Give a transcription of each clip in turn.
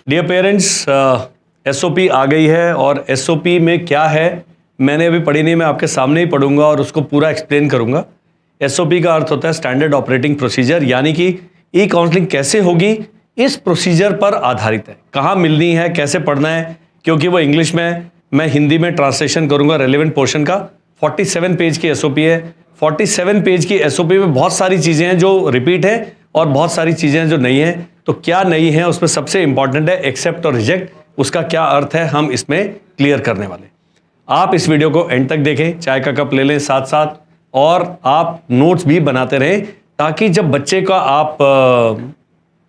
Dear parents, SOP आ गई है और एसओपी में क्या है मैंने अभी पढ़ी नहीं, मैं आपके सामने ही पढ़ूंगा और उसको पूरा एक्सप्लेन करूंगा। एसओपी का अर्थ होता है स्टैंडर्ड ऑपरेटिंग प्रोसीजर, यानी कि ई काउंसलिंग कैसे होगी इस प्रोसीजर पर आधारित है। कहाँ मिलनी है, कैसे पढ़ना है, क्योंकि वो इंग्लिश में, मैं हिंदी में ट्रांसलेशन करूंगा रेलेवेंट पोर्शन का। 47 पेज की एसओपी है। 47 पेज की एसओपी में बहुत सारी चीज़ें हैं जो रिपीट है और बहुत सारी चीज़ें हैं जो नहीं है। तो क्या नहीं है उसमें सबसे इंपॉर्टेंट है एक्सेप्ट और रिजेक्ट, उसका क्या अर्थ है हम इसमें क्लियर करने वाले। आप इस वीडियो को एंड तक देखें, चाय का कप ले लें साथ साथ, और आप नोट्स भी बनाते रहें ताकि जब बच्चे का आप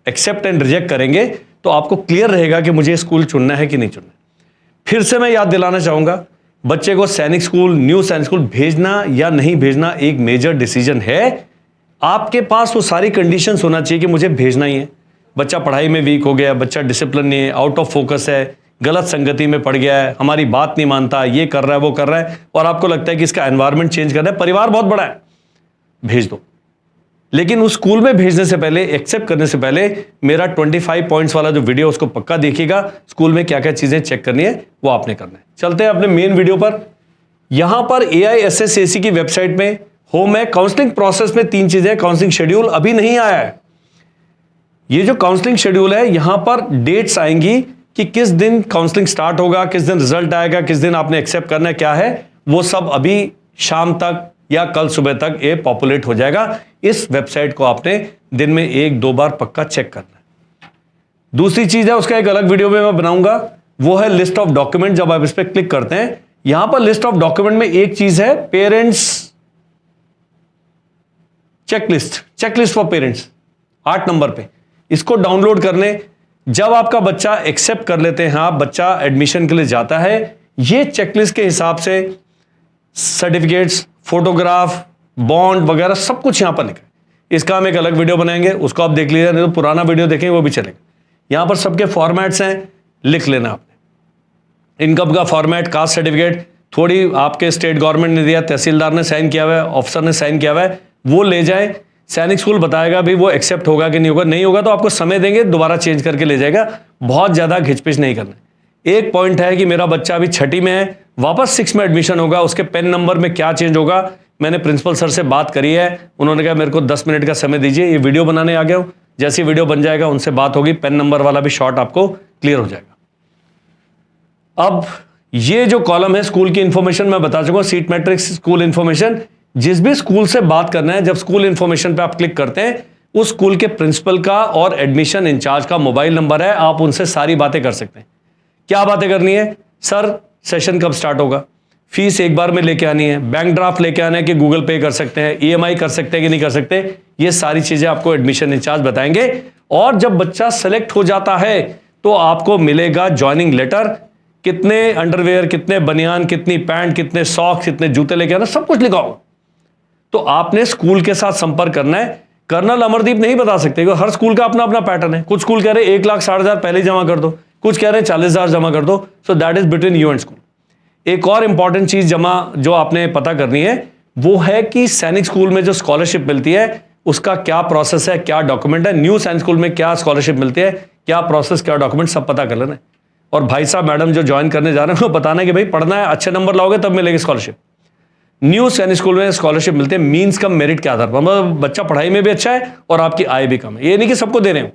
एक्सेप्ट एंड रिजेक्ट करेंगे तो आपको क्लियर रहेगा कि मुझे स्कूल चुनना है कि नहीं चुनना। फिर से मैं याद दिलाना चाहूंगा, बच्चे को सैनिक स्कूल, न्यू सैनिक स्कूल भेजना या नहीं भेजना एक मेजर डिसीजन है। आपके पास वो सारी कंडीशंस होना चाहिए कि मुझे भेजना ही है। बच्चा पढ़ाई में वीक हो गया, बच्चा डिसिप्लिन नहीं है, आउट ऑफ फोकस है, गलत संगति में पड़ गया है, हमारी बात नहीं मानता, ये कर रहा है वो कर रहा है, और आपको लगता है कि इसका एनवायरनमेंट चेंज करना है, परिवार बहुत बड़ा है, भेज दो। लेकिन उस स्कूल में भेजने से पहले, एक्सेप्ट करने से पहले मेरा 25 पॉइंट्स वाला जो वीडियो उसको पक्का देखिएगा। स्कूल में क्या क्या चीजें चेक करनी है वो आपने करना है। चलते हैं अपने मेन वीडियो पर। यहां पर AISSAC की वेबसाइट में होम है, काउंसलिंग प्रोसेस में 3 चीजें। काउंसलिंग शेड्यूल अभी नहीं आया है। ये जो काउंसलिंग शेड्यूल है यहां पर डेट्स आएंगी कि किस दिन काउंसलिंग स्टार्ट होगा, किस दिन रिजल्ट आएगा, किस दिन आपने एक्सेप्ट करना है, क्या है वो सब अभी शाम तक या कल सुबह तक ये पॉपुलेट हो जाएगा। इस वेबसाइट को आपने दिन में 1-2 बार पक्का चेक करना है। दूसरी चीज है, उसका एक अलग वीडियो में मैं बनाऊंगा, वो है लिस्ट ऑफ डॉक्यूमेंट। जब आप इस पर क्लिक करते हैं, यहां पर लिस्ट ऑफ डॉक्यूमेंट में एक चीज है, parents checklist for parents, 8 number पे। इसको डाउनलोड करने, जब आपका बच्चा एक्सेप्ट कर लेते हैं, आप बच्चा एडमिशन के लिए जाता है, ये चेकलिस्ट के हिसाब से सर्टिफिकेट्स, फोटोग्राफ, बॉन्ड वगैरह सब कुछ यहां पर लिखा है। इसका हम एक अलग वीडियो बनाएंगे, उसको आप देख लीजिए, नहीं तो पुराना वीडियो देखेंगे वो भी चलेगा। यहां पर सबके फॉर्मेट्स हैं, लिख लेना आपने। इनकम का फॉर्मेट, कास्ट सर्टिफिकेट, थोड़ी आपके स्टेट गवर्नमेंट ने दिया, तहसीलदार ने साइन किया हुआ है, ऑफिसर ने साइन किया हुआ है, वो ले जाए। सैनिक स्कूल बताएगा भी वो एक्सेप्ट होगा कि नहीं होगा। नहीं होगा तो आपको समय देंगे, दोबारा चेंज करके ले जाएगा। बहुत ज्यादा घिचपिच नहीं करना। एक पॉइंट है कि मेरा बच्चा अभी 6ठी में है, वापस 6 में एडमिशन होगा, उसके पेन नंबर में क्या चेंज होगा, मैंने प्रिंसिपल सर से बात करी है। उन्होंने कहा मेरे को 10 मिनट का समय दीजिए, ये वीडियो बनाने आ गया हूं। जैसी वीडियो बन जाएगा उनसे बात होगी, पेन नंबर वाला भी शॉर्ट आपको क्लियर हो जाएगा। अब ये जो कॉलम है स्कूल की इंफॉर्मेशन मैं बता चुका हूं, सीट मैट्रिक्स, स्कूल इंफॉर्मेशन। जिस भी स्कूल से बात करना है, जब स्कूल इंफॉर्मेशन पे आप क्लिक करते हैं, उस स्कूल के प्रिंसिपल का और एडमिशन इंचार्ज का मोबाइल नंबर है, आप उनसे सारी बातें कर सकते हैं। क्या बातें करनी है? सर सेशन कब स्टार्ट होगा, फीस एक बार में लेके आनी है, बैंक ड्राफ्ट लेके आना है कि गूगल पे कर सकते हैं, EMI कर सकते हैं कि नहीं कर सकते, ये सारी चीजें आपको एडमिशन इंचार्ज बताएंगे। और जब बच्चा सेलेक्ट हो जाता है तो आपको मिलेगा ज्वाइनिंग लेटर, कितने अंडरवेयर, कितने बनियान, कितनी पैंट, कितने सॉक्स, कितने जूते लेके आना, सब कुछ लिखा होगा। तो आपने स्कूल के साथ संपर्क करना है। कर्नल अमरदीप नहीं बता सकते, क्योंकि हर स्कूल का अपना अपना पैटर्न है। कुछ स्कूल कह रहे हैं 1,60,000 पहले जमा कर दो, कुछ कह रहे हैं 40,000 जमा कर दो। So that is between you and school. एक और इंपॉर्टेंट चीज जो आपने पता करनी है वो है कि सैनिक स्कूल में जो स्कॉलरशिप मिलती है उसका क्या प्रोसेस है, क्या डॉक्यूमेंट है। न्यू सैनिक स्कूल में क्या स्कॉलरशिप मिलती है, क्या प्रोसेस, क्या डॉक्यूमेंट, सब पता कर लेना है। और भाई साहब मैडम जो ज्वाइन करने जा रहे हैं उनको बताना है कि भाई पढ़ना है, अच्छे नंबर लाओगे तब मिलेगी स्कॉलरशिप। न्यू सैनिक स्कूल में स्कॉलरशिप मिलते हैं मींस कम मेरिट के आधार पर, मतलब बच्चा पढ़ाई में भी अच्छा है और आपकी आय भी कम है। ये नहीं कि सबको दे रहे हो।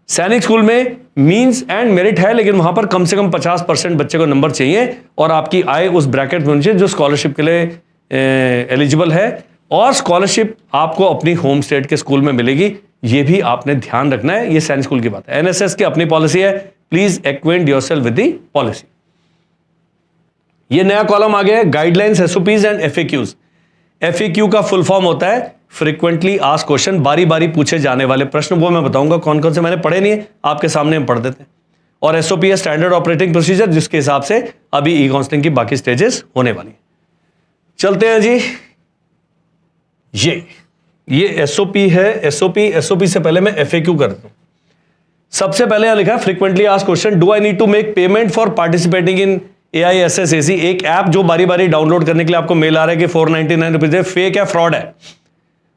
सैनिक स्कूल में मींस एंड मेरिट है, लेकिन वहां पर कम से कम 50% बच्चे को नंबर चाहिए और आपकी आय उस ब्रैकेट में होनी चाहिए जो स्कॉलरशिप के लिए एलिजिबल है। और स्कॉलरशिप आपको अपनी होम स्टेट के स्कूल में मिलेगी, ये भी आपने ध्यान रखना है। ये सैनिक स्कूल की बात है। NSS की अपनी पॉलिसी है, please acquaint yourself with the policy. ये नया कॉलम आ गया है, guidelines, SOPs and FAQs। FAQ का फुल फॉर्म होता है फ्रीक्वेंटली आस्क्ड क्वेश्चन, बारी बारी पूछे जाने वाले प्रश्न। वो मैं बताऊंगा कौन कौन से, मैंने पढ़े नहीं है, आपके सामने हम पढ़ देते हैं। और SOP है स्टैंडर्ड ऑपरेटिंग प्रोसीजर, जिसके हिसाब से अभी ई काउंसलिंग की बाकी स्टेजेस होने वाली है। चलते हैं जी। ये SOP है। SOP से पहले मैं FAQ कर दूं। सबसे पहले यहां लिखा है frequently asked question, do I need to make payment for participating in AISSAC। एक ऐप जो बारी बारी डाउनलोड करने के लिए आपको मेल आ रहा है कि 499 रुपीज है, फेक है, फ्रॉड है,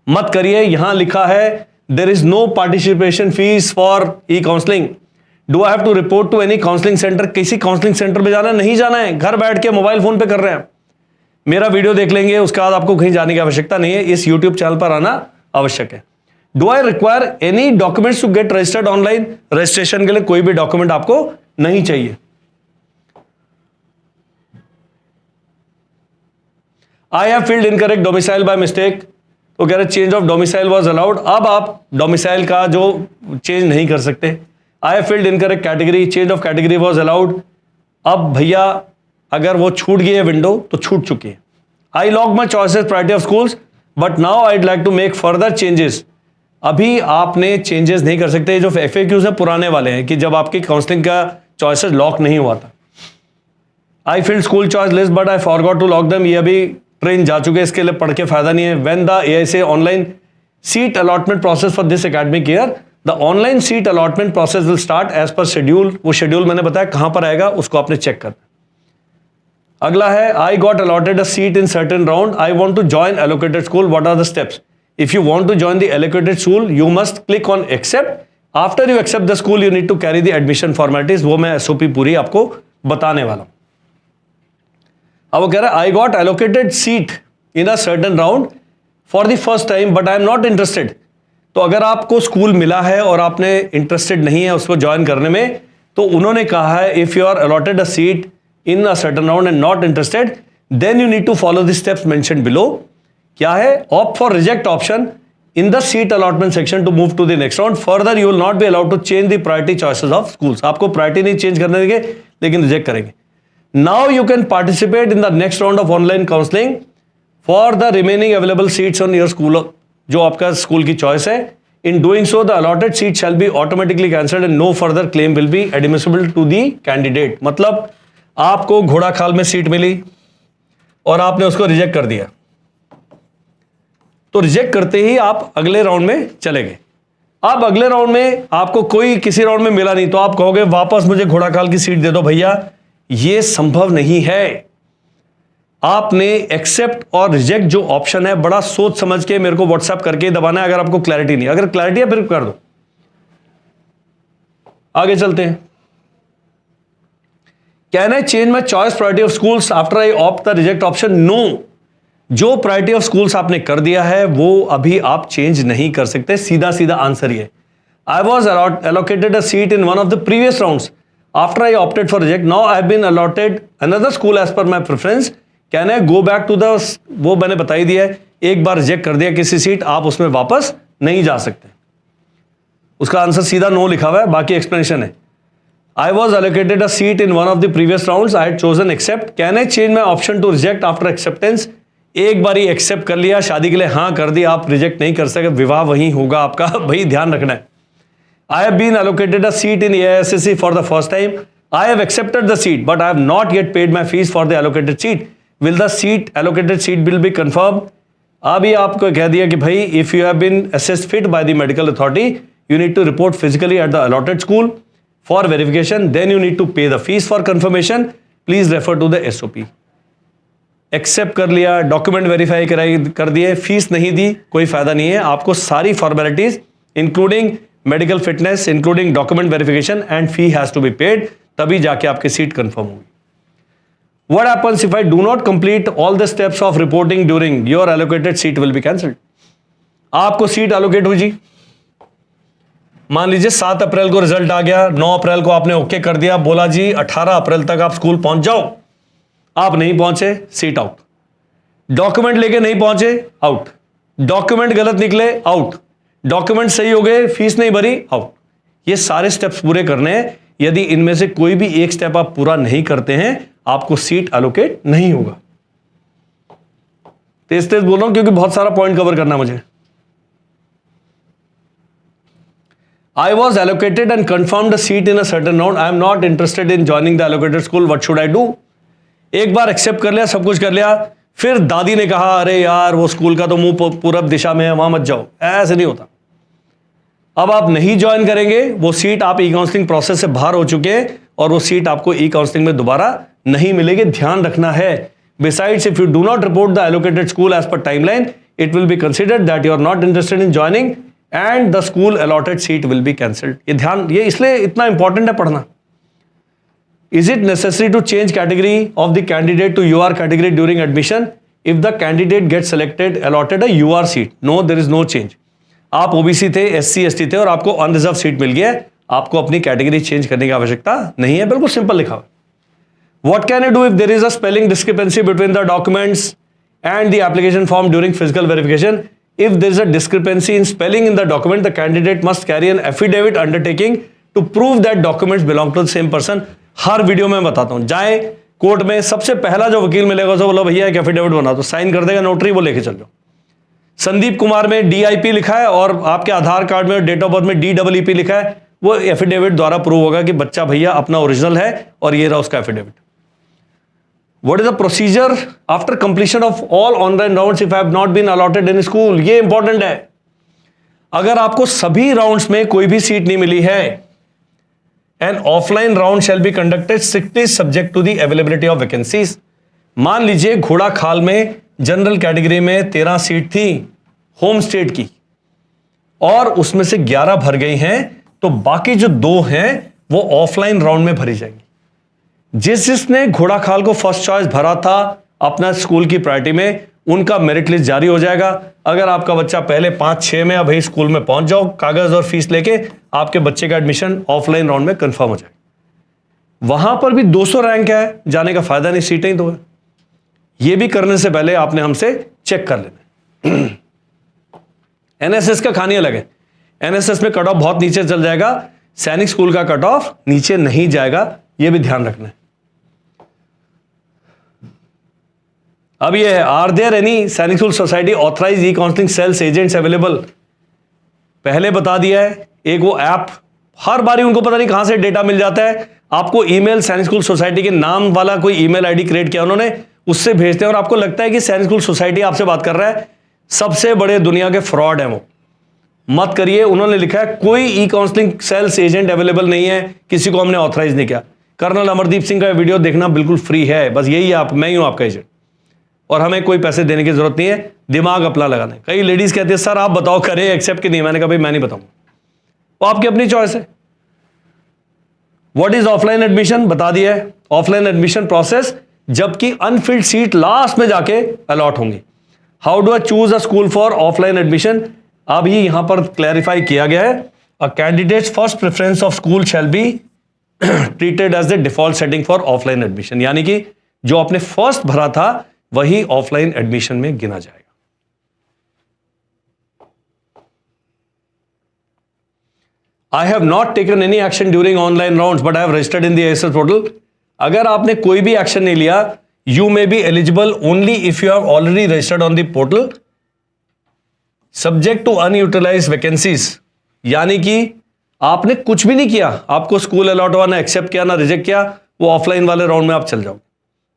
मत करिए। यहां लिखा है there is no participation fees for e counselling. Do I have to report to any counselling centre? किसी काउंसलिंग सेंटर में जाना नहीं जाना है, घर बैठ के मोबाइल फोन पे कर रहे हैं, मेरा वीडियो देख लेंगे, उसके बाद आपको कहीं जाने की आवश्यकता नहीं है, इस यूट्यूब चैनल पर आना आवश्यक है। Do I require any documents to get registered online? Registration के लिए कोई भी डॉक्यूमेंट आपको नहीं चाहिए। I have filled incorrect domicile by mistake, तो कह रहे change of domicile was allowed, अब आप डोमिसाइल का जो चेंज नहीं कर सकते। I have filled incorrect category, change of category was allowed, अब भैया अगर वो छूट गई है विंडो तो छूट चुकी है। I log my choices priority of schools but now I'd like to make further changes, अभी आपने चेंजेस नहीं कर सकते। जो FAQs है पुराने वाले हैं कि जब आपकी काउंसलिंग का चॉइसेस लॉक नहीं हुआ था। I filled school choice list but I forgot to lock them, ये अभी ट्रेन जा चुके, इसके लिए पढ़ के फायदा नहीं है। When the AISA online seat allotment process for this academic year, the online seat allotment process will start as per schedule, वो शेड्यूल मैंने बताया कहां पर आएगा, उसको आपने चेक करना। अगला है I got allotted a seat in certain round, I want to join allocated school, what are the steps? If you want to join the allocated school you must click on accept, after you accept the school you need to carry the admission formalities, वो मैं SOP पूरी आपको बताने वाला हूं। अब वो कह रहा है I got allocated seat in a certain round for the first time but I am not interested, तो अगर आपको स्कूल मिला है और आपने इंटरेस्टेड नहीं है उसको ज्वाइन करने में, तो उन्होंने कहा है if you are allotted a seat in a certain round and not interested then you need to follow the steps mentioned below. क्या है? Opt for reject option in the seat allotment section to move to the next round, further you will not be allowed to change the priority choices of schools, आपको priority नहीं change करने देंगे लेकिन reject करेंगे। Now you can participate in the next round of online counselling for the remaining available seats on your school, जो आपका school की choice है। In doing so, the allotted seat shall be automatically cancelled and no further claim will be admissible to the candidate. मतलब आपको घोड़ा खाल में seat मिली और आपने उसको रिजेक्ट कर दिया, तो रिजेक्ट करते ही आप अगले राउंड में चले गए। अब अगले राउंड में आपको कोई किसी राउंड में मिला नहीं, तो आप कहोगे वापस मुझे घोड़ा खाल की सीट दे दो भैया, यह संभव नहीं है। आपने एक्सेप्ट और रिजेक्ट जो ऑप्शन है बड़ा सोच समझ के मेरे को व्हाट्सएप करके दबाना है अगर आपको क्लैरिटी नहीं, अगर क्लैरिटी है फिर कर दो। आगे चलते हैं। Can I change my choice priority of schools after I opt the reject option? No, जो प्रायोरिटी ऑफ स्कूल्स आपने कर दिया है वो अभी आप चेंज नहीं कर सकते, सीधा सीधा आंसर ये। I was allocated a seat in one of the previous rounds after I opted for reject, now I have been allotted another school as per my preference, can I go back to the, वो मैंने बता ही दिया है, एक बार reject कर दिया किसी seat आप उसमें वापस नहीं जा सकते। उसका आंसर सीधा नो लिखा हुआ है, बाकी एक्सप्लेनेशन है। I was allocated a seat in one of the previous rounds, I had chosen accept, can I change my option to reject after acceptance? एक बार ही एक्सेप्ट कर लिया, शादी के लिए हाँ कर दिया, आप रिजेक्ट नहीं कर सकते, विवाह वहीं होगा आपका, भाई ध्यान रखना है। I have been allocated a seat in AISSE for the first time, I have accepted the seat but I have not yet paid my fees for the allocated seat, will the seat allocated seat will be confirmed? अभी आपको कह दिया कि भाई if you have been assessed fit by the medical authority you need to report physically at the allotted school for verification, then you need to pay the fees for confirmation, please refer to the SOP। Accept कर लिया, document verify कर दिए, fees नहीं दी, कोई फायदा नहीं है, आपको सारी formalities including medical fitness, including document verification and fee has to be paid, तभी जाके आपकी सीट कंफर्म होगी। What happens if I do not complete all the steps of reporting during your allocated seat will be cancelled? आपको seat allocate हुई जी, मान लीजिए 7 अप्रैल को result आ गया, 9 अप्रैल को आपने ओके कर दिया, बोला जी 18 अप्रैल तक आप स्कूल पहुंच जाओ, आप नहीं पहुंचे, सीट आउट। डॉक्यूमेंट लेके नहीं पहुंचे, आउट। डॉक्यूमेंट गलत निकले, आउट। डॉक्यूमेंट सही हो गए, फीस नहीं भरी, आउट। ये सारे स्टेप्स पूरे करने हैं, यदि इनमें से कोई भी एक स्टेप आप पूरा नहीं करते हैं आपको सीट एलोकेट नहीं होगा। तेज तेज बोल रहा हूं क्योंकि बहुत सारा पॉइंट कवर करना मुझे। I was allocated and confirmed a seat in a certain round. I am not interested in joining the allocated school. What should I do? एक बार एक्सेप्ट कर लिया, सब कुछ कर लिया, फिर दादी ने कहा अरे यार वो स्कूल का तो मुंह पूरब दिशा में है, वहां मत जाओ। ऐसे नहीं होता। अब आप नहीं ज्वाइन करेंगे, वो सीट आप ई काउंसलिंग प्रोसेस से बाहर हो चुके हैं और वो सीट आपको ई काउंसलिंग में दोबारा नहीं मिलेगी, ध्यान रखना है। Besides, if you do not report the allocated school as per timeline, it will be considered that you are not interested in joining and the school allotted seat will be cancelled. ये इसलिए इतना important है पढ़ना। Is it necessary to change category of the candidate to UR category during admission if the candidate get selected allotted a UR seat? No, there is no change. आप OBC थे, SC ST थे और आपको unreserved seat मिल गया है, आपको अपनी category change करने की आवश्यकता नहीं है। बिल्कुल सिंपल लिखा हुआ। What can you do if there is a spelling discrepancy between the documents and the application form during physical verification? If there is a discrepancy in spelling in the document, the candidate must carry an affidavit undertaking to prove that documents belong to the same person. Her video में बताता हूं, जाए court में, सबसे पहला जो वकील मिलेगा उसे बोलो भैया एक एफिडेविट बना दो, साइन कर देगा नोटरी, वो लेके चल जाओ। संदीप कुमार में DIP लिखा है और आपके आधार कार्ड में डेट ऑफ बर्थ में DEEP लिखा है, वो एफिडेविट द्वारा प्रूव होगा कि बच्चा भैया अपना ओरिजिनल है और ये रहा उसका affidavit. What is the procedure after completion of all online rounds if I have not been allotted in school? ये इंपॉर्टेंट है। अगर आपको सभी राउंड्स में कोई भी सीट नहीं मिली है, an offline round shall be conducted strictly subject to the availability of vacancies. मान लीजिए घोड़ा खाल में जनरल कैटेगरी में 13 सीट थी होम स्टेट की और उसमें से 11 भर गई हैं, तो बाकी जो 2 हैं वो ऑफलाइन राउंड में भरी जाएंगी। जिसने घोड़ा खाल को फर्स्ट चॉइस भरा था अपना स्कूल की प्रायोरिटी में, उनका मेरिट लिस्ट जारी हो जाएगा। अगर आपका बच्चा पहले 5-6 में भाई स्कूल में पहुंच जाओ, कागज और फीस लेके आपके बच्चे का एडमिशन ऑफलाइन राउंड में कंफर्म हो जाएगा। वहां पर भी 200 रैंक है, जाने का फायदा नहीं, सीटें ही तो है। ये भी करने से पहले आपने हमसे चेक कर लेना। NSS का कहानी अलग है। NSS में कट ऑफ बहुत नीचे चल जाएगा, सैनिक स्कूल का कट ऑफ नीचे नहीं जाएगा, यह भी ध्यान रखना है। अब ये है, आर देयर एनी सैनिक स्कूल सोसाइटी ऑथराइज ई काउंसलिंग सेल्स एजेंट्स अवेलेबल? पहले बता दिया है। एक वो ऐप, हर बारी उनको पता नहीं कहां से डेटा मिल जाता है, आपको ईमेल सैनिक स्कूल सोसाइटी के नाम वाला कोई ईमेल आईडी क्रिएट किया उन्होंने, उससे भेजते हैं और आपको लगता है कि सैनिक स्कूल सोसाइटी आपसे बात कर रहा है। सबसे बड़े दुनिया के फ्रॉड है वो, मत करिए। उन्होंने लिखा है कोई ई काउंसलिंग सेल्स एजेंट अवेलेबल नहीं है, किसी को हमने ऑथराइज नहीं किया। कर्नल अमरदीप सिंह का वीडियो देखना बिल्कुल फ्री है, बस यही है, मैं ही हूं आपका एजेंट और हमें कोई पैसे देने की जरूरत नहीं है, दिमाग अपना लगाना है। कई लेडीज कहती है सर आप बताओ करें एक्सेप्ट कि नहीं, मैंने कहा भाई मैं नहीं बताऊंगा, वो आपकी अपनी चॉइस है। What is offline admission? बता दिया है। ऑफलाइन एडमिशन प्रोसेस जबकि अनफिल्ड सीट लास्ट में जाके अलॉट होंगी। How do I choose a school for offline admission? अब ये यहां पर क्लैरिफाई किया गया है, a candidate's first preference of school shall be treated as the default setting for offline admission, यानी कि जो आपने फर्स्ट भरा था वही ऑफलाइन एडमिशन में गिना जाएगा। I have not taken any action during online rounds but I have registered in the ASL portal. अगर आपने कोई भी एक्शन नहीं लिया, you may be eligible only if you have already registered on the portal subject to unutilised vacancies, यानी कि आपने कुछ भी नहीं किया, आपको स्कूल अलॉट हुआ, ना एक्सेप्ट किया ना रिजेक्ट किया, वो ऑफलाइन वाले राउंड में आप चल जाओ।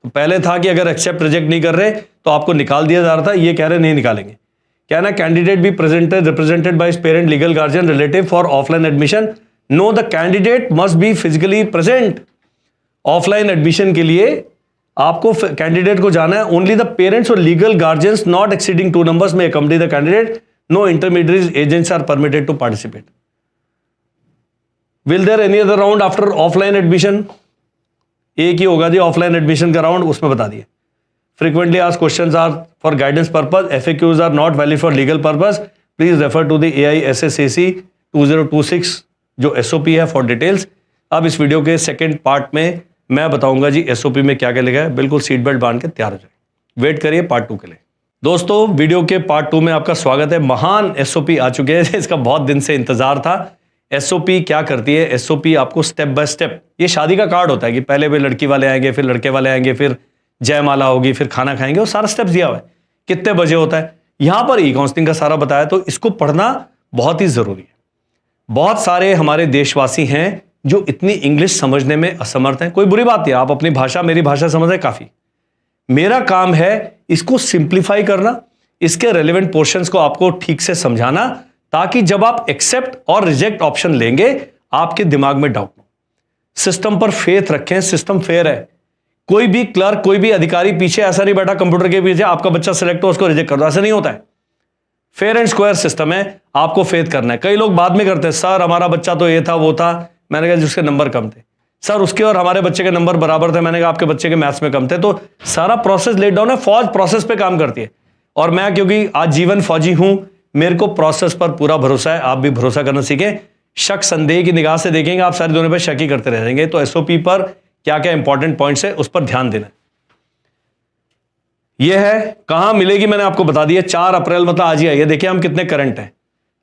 तो पहले था कि अगर एक्सेप्ट रिजेक्ट नहीं कर रहे तो आपको निकाल दिया जा रहा था, ये कह रहे नहीं निकालेंगे। क्या ना candidate be presented represented by his parent legal guardian relative for offline admission? No, the candidate must be physically present. Offline admission के लिए आपको कैंडिडेट को जाना है, ओनली द पेरेंट्स और legal guardians not exceeding 2 numbers में accompany the candidate, no intermediate agents are permitted to participate. Will there any other round after offline admission? एक ही होगा जी ऑफलाइन एडमिशन का राउंड, उसमें बता दिए। Frequently asked questions are for guidance purpose, FAQs are not valid for legal purpose, please refer to the AISSAC 2026 जो SOP है फॉर डिटेल्स। अब इस वीडियो के सेकंड पार्ट में मैं बताऊंगा जी SOP में क्या क्या लिखा है, बिल्कुल सीट बेल्ट बांध के तैयार हो जाए। वेट करिए पार्ट 2 के लिए। दोस्तों वीडियो के पार्ट 2 में आपका स्वागत है। महान SOP आ चुके हैं, इसका बहुत दिन से इंतजार था। SOP क्या करती है? SOP आपको स्टेप बाय स्टेप, ये शादी का कार्ड होता है कि पहले वे लड़की वाले आएंगे, फिर लड़के वाले आएंगे, फिर जयमाला होगी, फिर खाना खाएंगे, वो सारा स्टेप दिया हुआ है, कितने बजे होता है। यहां पर ई काउंसलिंग का सारा बताया, तो इसको पढ़ना बहुत ही जरूरी है। बहुत सारे हमारे देशवासी हैं जो इतनी इंग्लिश समझने में असमर्थ हैं। कोई बुरी बात नहीं, आप अपनी भाषा मेरी भाषा समझ है काफी। मेरा काम है इसको सिंप्लीफाई करना, इसके रेलेवेंट पोर्शंस को आपको ठीक से समझाना, ताकि जब आप एक्सेप्ट और रिजेक्ट ऑप्शन लेंगे आपके दिमाग में डाउट हो। सिस्टम पर फेथ रखें, सिस्टम फेयर है। कोई भी क्लर्क, कोई भी अधिकारी पीछे ऐसा नहीं बैठा कंप्यूटर के पीछे आपका बच्चा सिलेक्ट हो उसको रिजेक्ट कर दो, ऐसा नहीं होता है। फेयर एंड स्क्वायर सिस्टम है, आपको फेथ करना है। कई लोग बाद में करते हैं, सर हमारा बच्चा तो ये था वो था, मैंने कहा जिसके नंबर कम थे। सर उसके और हमारे बच्चे के नंबर बराबर थे, मैंने कहा आपके बच्चे के मैथ्स में कम थे। तो सारा प्रोसेस लेट डाउन है, फौज प्रोसेस पे काम करती है। और मैं क्योंकि आजीवन फौजी हूं, मेरे को प्रोसेस पर पूरा भरोसा है। आप भी भरोसा करना सीखें। शक संदेह की निगाह से देखेंगे आप, सारे दोनों पे शक ही करते रह जाएंगे। तो एसओपी पर क्या क्या इंपॉर्टेंट पॉइंट्स है उस पर ध्यान देना। यह है कहां मिलेगी, मैंने आपको बता दिया 4 अप्रैल मतलब आज ही आई है। देखिए हम कितने करंट हैं।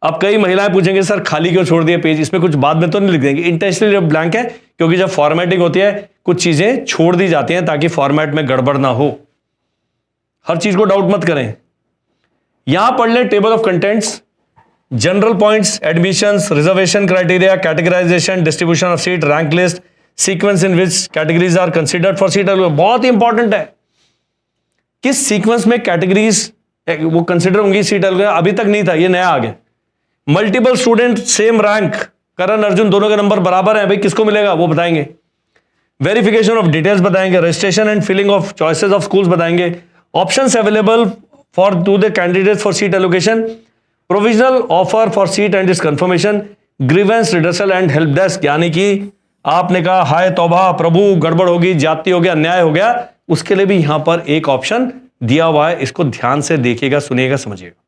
अब कई महिलाएं पूछेंगे सर खाली क्यों छोड़ दिया पेज, इसमें कुछ बाद में तो नहीं लिख देंगे। इंटेंशनली ब्लैंक है क्योंकि जब फॉर्मेटिंग होती है कुछ चीजें छोड़ दी जाती हैं ताकि फॉर्मेट में गड़बड़ ना हो। हर चीज को डाउट मत करें। यहां पढ़ लें table of contents, general points, admissions, reservation criteria, categorisation, distribution of seat, rank list, sequence in which categories are considered for seat. बहुत ही इंपॉर्टेंट है किस सीक्वेंस में कैटेगरीज वो कंसिडर होंगी सीट। अभी तक नहीं था, ये नया आ गया। Multiple student same rank, Karan Arjun दोनों के नंबर बराबर हैं, भाई किसको मिलेगा वो बताएंगे। वेरिफिकेशन ऑफ डिटेल्स बताएंगे, registration and filling of choices of schools बताएंगे, options available for to the candidate for seat allocation, provisional offer for seat and its confirmation, grievance redressal and help desk. यानी कि आपने कहा हाय तौबा प्रभु गड़बड़ होगी, जाति हो गया, अन्याय हो गया, उसके लिए भी यहां पर एक ऑप्शन दिया हुआ है। इसको ध्यान से देखिएगा, सुनिएगा, समझिएगा।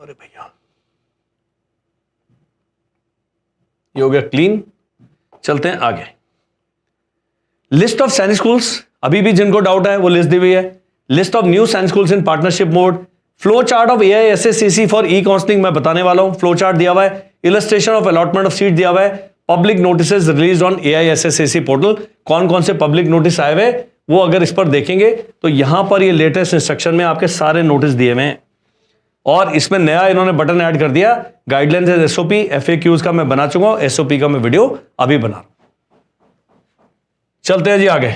अरे भैया ये हो गया क्लीन। चलते हैं आगे। लिस्ट ऑफ सैनिक स्कूल्स, अभी भी जिनको डाउट है वो लिस्ट दी हुई है। लिस्ट ऑफ न्यू सैनिक schools in partnership mode, flow chart of AISSCC for e counselling मैं बताने वाला हूं। फ्लो चार्ट दिया हुआ है, illustration of allotment of seat दिया हुआ है, public notice release on AISSCC portal. कौन कौन से पब्लिक नोटिस आए हुए वो अगर इस पर देखेंगे तो यहां पर ये लेटेस्ट इंस्ट्रक्शन में आपके सारे नोटिस दिए हुए हैं। और इसमें नया इन्होंने बटन ऐड कर दिया, गाइडलाइंस SOP, FAQs का मैं बना चुका हूं, SOP का मैं वीडियो अभी बना रहा हूं। चलते हैं जी आगे।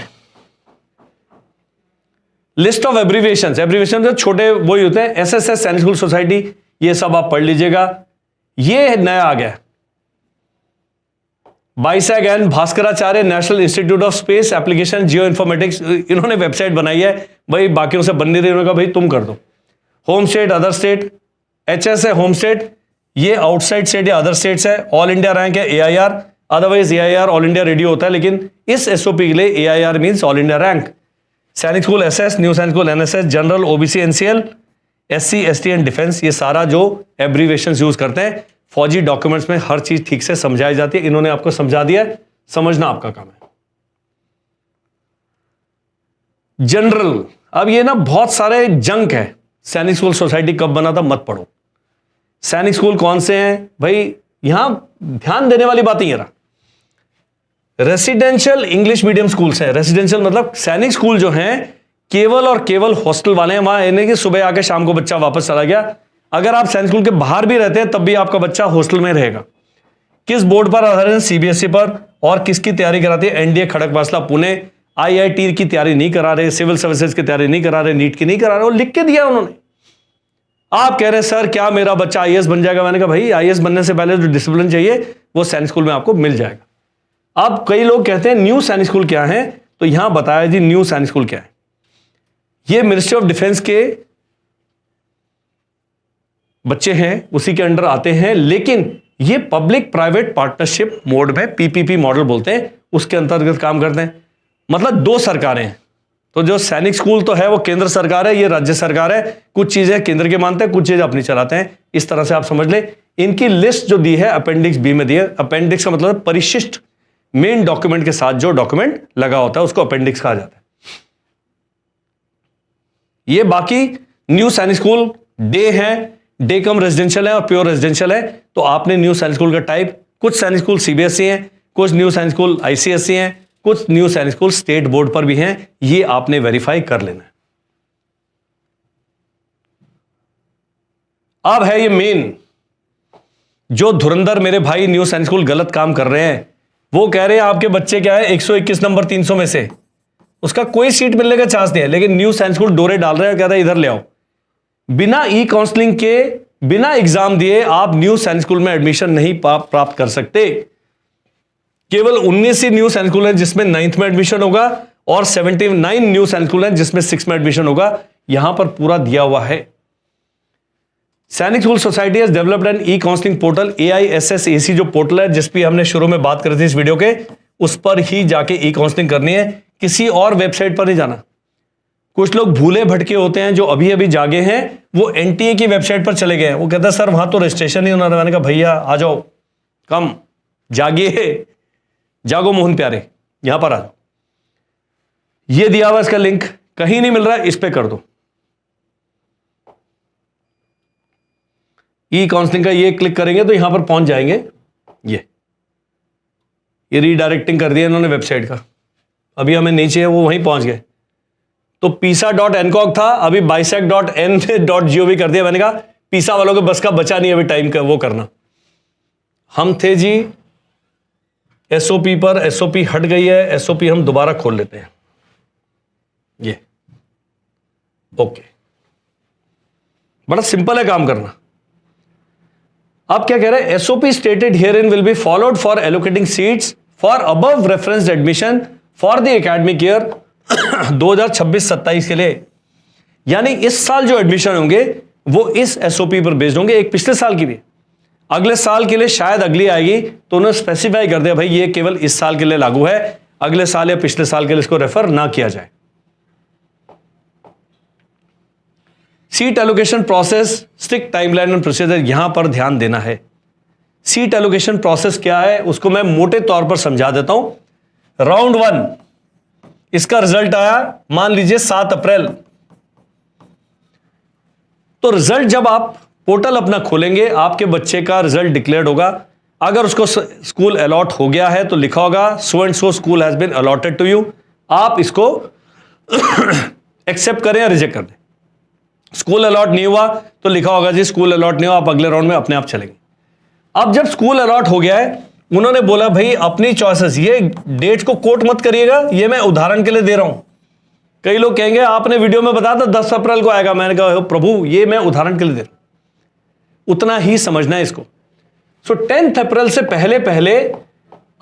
लिस्ट ऑफ एब्रीविएशंस, एब्रीविएशन जो छोटे वही होते हैं, SSS सैनिक स्कूल सोसाइटी, ये सब आप पढ़ लीजिएगा। ये नया आ गया, BISAG and Bhaskaracharya national institute of space application geoinformatics, इन्होंने वेबसाइट बनाई है भाई, बाकियों से बन नहीं रही, उन्होंने कहा भाई तुम कर दो। Home state, other state, HS है होम स्टेट, ये आउटसाइड स्टेट या अदर स्टेट्स है। ऑल इंडिया रैंक है AIR, otherwise AIR all India radio होता है, लेकिन इस SOP के लिए AIR means all India rank. सैनिक स्कूल SS, न्यू सैनिक school NSS, general, OBC NCL, SC ST and defence, ये सारा जो एब्रीविएशन यूज करते हैं फौजी डॉक्यूमेंट्स में हर चीज ठीक से समझाई जाती है। इन्होंने आपको समझा दिया, समझना आपका काम है। जनरल, अब ये ना बहुत सारे जंक है। सैनिक स्कूल सोसाइटी कब बना था मत पढ़ो। सैनिक स्कूल कौन से हैं भाई, यहां ध्यान देने वाली बात ये रहा, रेसिडेंशियल इंग्लिश मीडियम स्कूल्स हैं। रेसिडेंशियल मतलब सैनिक स्कूल जो हैं केवल और केवल हॉस्टल वाले हैं। वहां यानी कि सुबह आके शाम को बच्चा वापस चला गया। अगर आप सैनिक स्कूल के बाहर भी रहते हैं तब भी आपका बच्चा हॉस्टल में रहेगा। किस बोर्ड पर आधारित है, CBSE पर। और किसकी तैयारी कराती है, NDA खड़गवासला पुणे। IIT की तैयारी नहीं करा रहे, सिविल सर्विसेज की तैयारी नहीं करा रहे, नीट की नहीं करा रहे, और लिख के दिया उन्होंने। आप कह रहे हैं सर क्या मेरा बच्चा IAS बन जाएगा, मैंने कहा भाई IAS बनने से पहले जो डिसिप्लिन चाहिए वो सैनिक स्कूल में आपको मिल जाएगा। अब कई लोग कहते हैं न्यू सैनिक स्कूल क्या है, तो यहां बताया जी न्यू सैनिक स्कूल क्या है। ये मिनिस्ट्री ऑफ डिफेंस के बच्चे हैं, उसी के अंडर आते हैं, लेकिन ये पब्लिक प्राइवेट पार्टनरशिप मोड में PPP मॉडल बोलते हैं, उसके अंतर्गत काम करते हैं। मतलब 2 सरकारें हैं। तो जो सैनिक स्कूल तो है वो केंद्र सरकार है, ये राज्य सरकार है। कुछ चीजें केंद्र के मानते हैं, कुछ चीजें अपनी चलाते हैं। इस तरह से आप समझ ले। इनकी लिस्ट जो दी है अपेंडिक्स B में दी है। अपेंडिक्स का मतलब परिशिष्ट, मेन डॉक्यूमेंट के साथ जो डॉक्यूमेंट लगा होता है उसको अपेंडिक्स कहा जाता है। ये बाकी न्यू सैनिक स्कूल डे है, डे कम रेजिडेंशियल है और प्योर रेजिडेंशियल है। तो आपने न्यू सैनिक स्कूल का टाइप, कुछ सैनिक स्कूल CBSE हैं, कुछ न्यू सैनिक स्कूल ICSE हैं, कुछ न्यू सैनिक स्कूल स्टेट बोर्ड पर भी हैं। ये आपने वेरीफाई कर लेना है। अब है ये मेन, जो धुरंधर मेरे भाई न्यू सैनिक स्कूल गलत काम कर रहे हैं। वो कह रहे हैं आपके बच्चे क्या है 121 नंबर 300 में से उसका कोई सीट मिलने का चांस नहीं है, लेकिन न्यू सैनिक स्कूल डोरे डाल रहे हैं, कह रहे हैं इधर ले आओ। बिना काउंसलिंग के, बिना एग्जाम दिए आप न्यू सैनिक स्कूल में एडमिशन नहीं प्राप्त कर सकते। केवल 19 ही न्यू सैनिक स्कूल है जिसमें 9th में एडमिशन होगा, और 79 न्यू सैनिक स्कूल है जिसमें 6th में एडमिशन होगा। यहां पर पूरा दिया हुआ है। Sainik school society has developed an e counselling portal, AISSAC जो पोर्टल है जिस पे हमने शुरू में बात करी थी इस वीडियो के, उस पर ही जाके ई काउंसलिंग करनी है, किसी और वेबसाइट पर नहीं जाना। कुछ लोग भूले भटके होते हैं जो अभी अभी जागे हैं, वो NTA की वेबसाइट पर चले गए हैं। वो कहता है सर वहां तो रजिस्ट्रेशन नहीं होना। मैंने कहा भैया आ जाओ, कम जागिए, जागो मोहन प्यारे, यहां पर आ जाओ। ये दिया हुआ इसका लिंक, कहीं नहीं मिल रहा है, इस पे कर दो। ई काउंसलिंग का ये क्लिक करेंगे तो यहां पर पहुंच जाएंगे। ये रीडायरेक्टिंग कर दिया इन्होंने वेबसाइट का, अभी हमें नहीं चाहिए, वो वहीं पहुंच गए। तो pisa.ncog था, अभी bisec.n.gov कर दिया। मैंने कहा पीसा वालों के बस का बचा नहीं अभी टाइम का वो करना। हम थे जी SOP पर, SOP हट गई है, SOP हम दोबारा खोल लेते हैं। ये ओके, बड़ा सिंपल है काम करना। अब क्या कह रहे हैं, SOP stated herein will be followed for allocating seats for above referenced admission for the academic year 2026-27 के लिए। यानी इस साल जो एडमिशन होंगे वो इस SOP पर बेस्ड होंगे, एक पिछले साल की भी। अगले साल के लिए शायद अगली आएगी तो उन्होंने स्पेसिफाई कर दिया भाई ये केवल इस साल के लिए लागू है, अगले साल या पिछले साल के लिए इसको रेफर ना किया जाए। Seat allocation process, strict timeline and procedure, यहां पर ध्यान देना है। सीट एलोकेशन प्रोसेस क्या है उसको मैं मोटे तौर पर समझा देता हूं। राउंड 1 इसका रिजल्ट आया मान लीजिए 7 अप्रैल। तो रिजल्ट जब आप पोर्टल अपना खोलेंगे, आपके बच्चे का रिजल्ट डिक्लेयर्ड होगा। अगर उसको स्कूल अलॉट हो गया है तो लिखा होगा so and so school has been allotted to you. आप इसको एक्सेप्ट करें या रिजेक्ट कर दें। स्कूल अलॉट नहीं हुआ तो लिखा होगा जी स्कूल अलॉट नहीं हुआ, आप अगले राउंड में अपने आप चलेंगे। अब जब स्कूल अलॉट हो गया है, उन्होंने बोला भाई अपनी चॉइसेस, ये डेट को कोट मत करिएगा, ये मैं उदाहरण के लिए दे रहा हूं। कई लोग कहेंगे आपने वीडियो में बताया था 10 अप्रैल को आएगा। मैंने कहा प्रभु ये मैं उदाहरण के लिए दे रहा हूं, उतना ही समझना है इसको। सो 10 अप्रैल से पहले पहले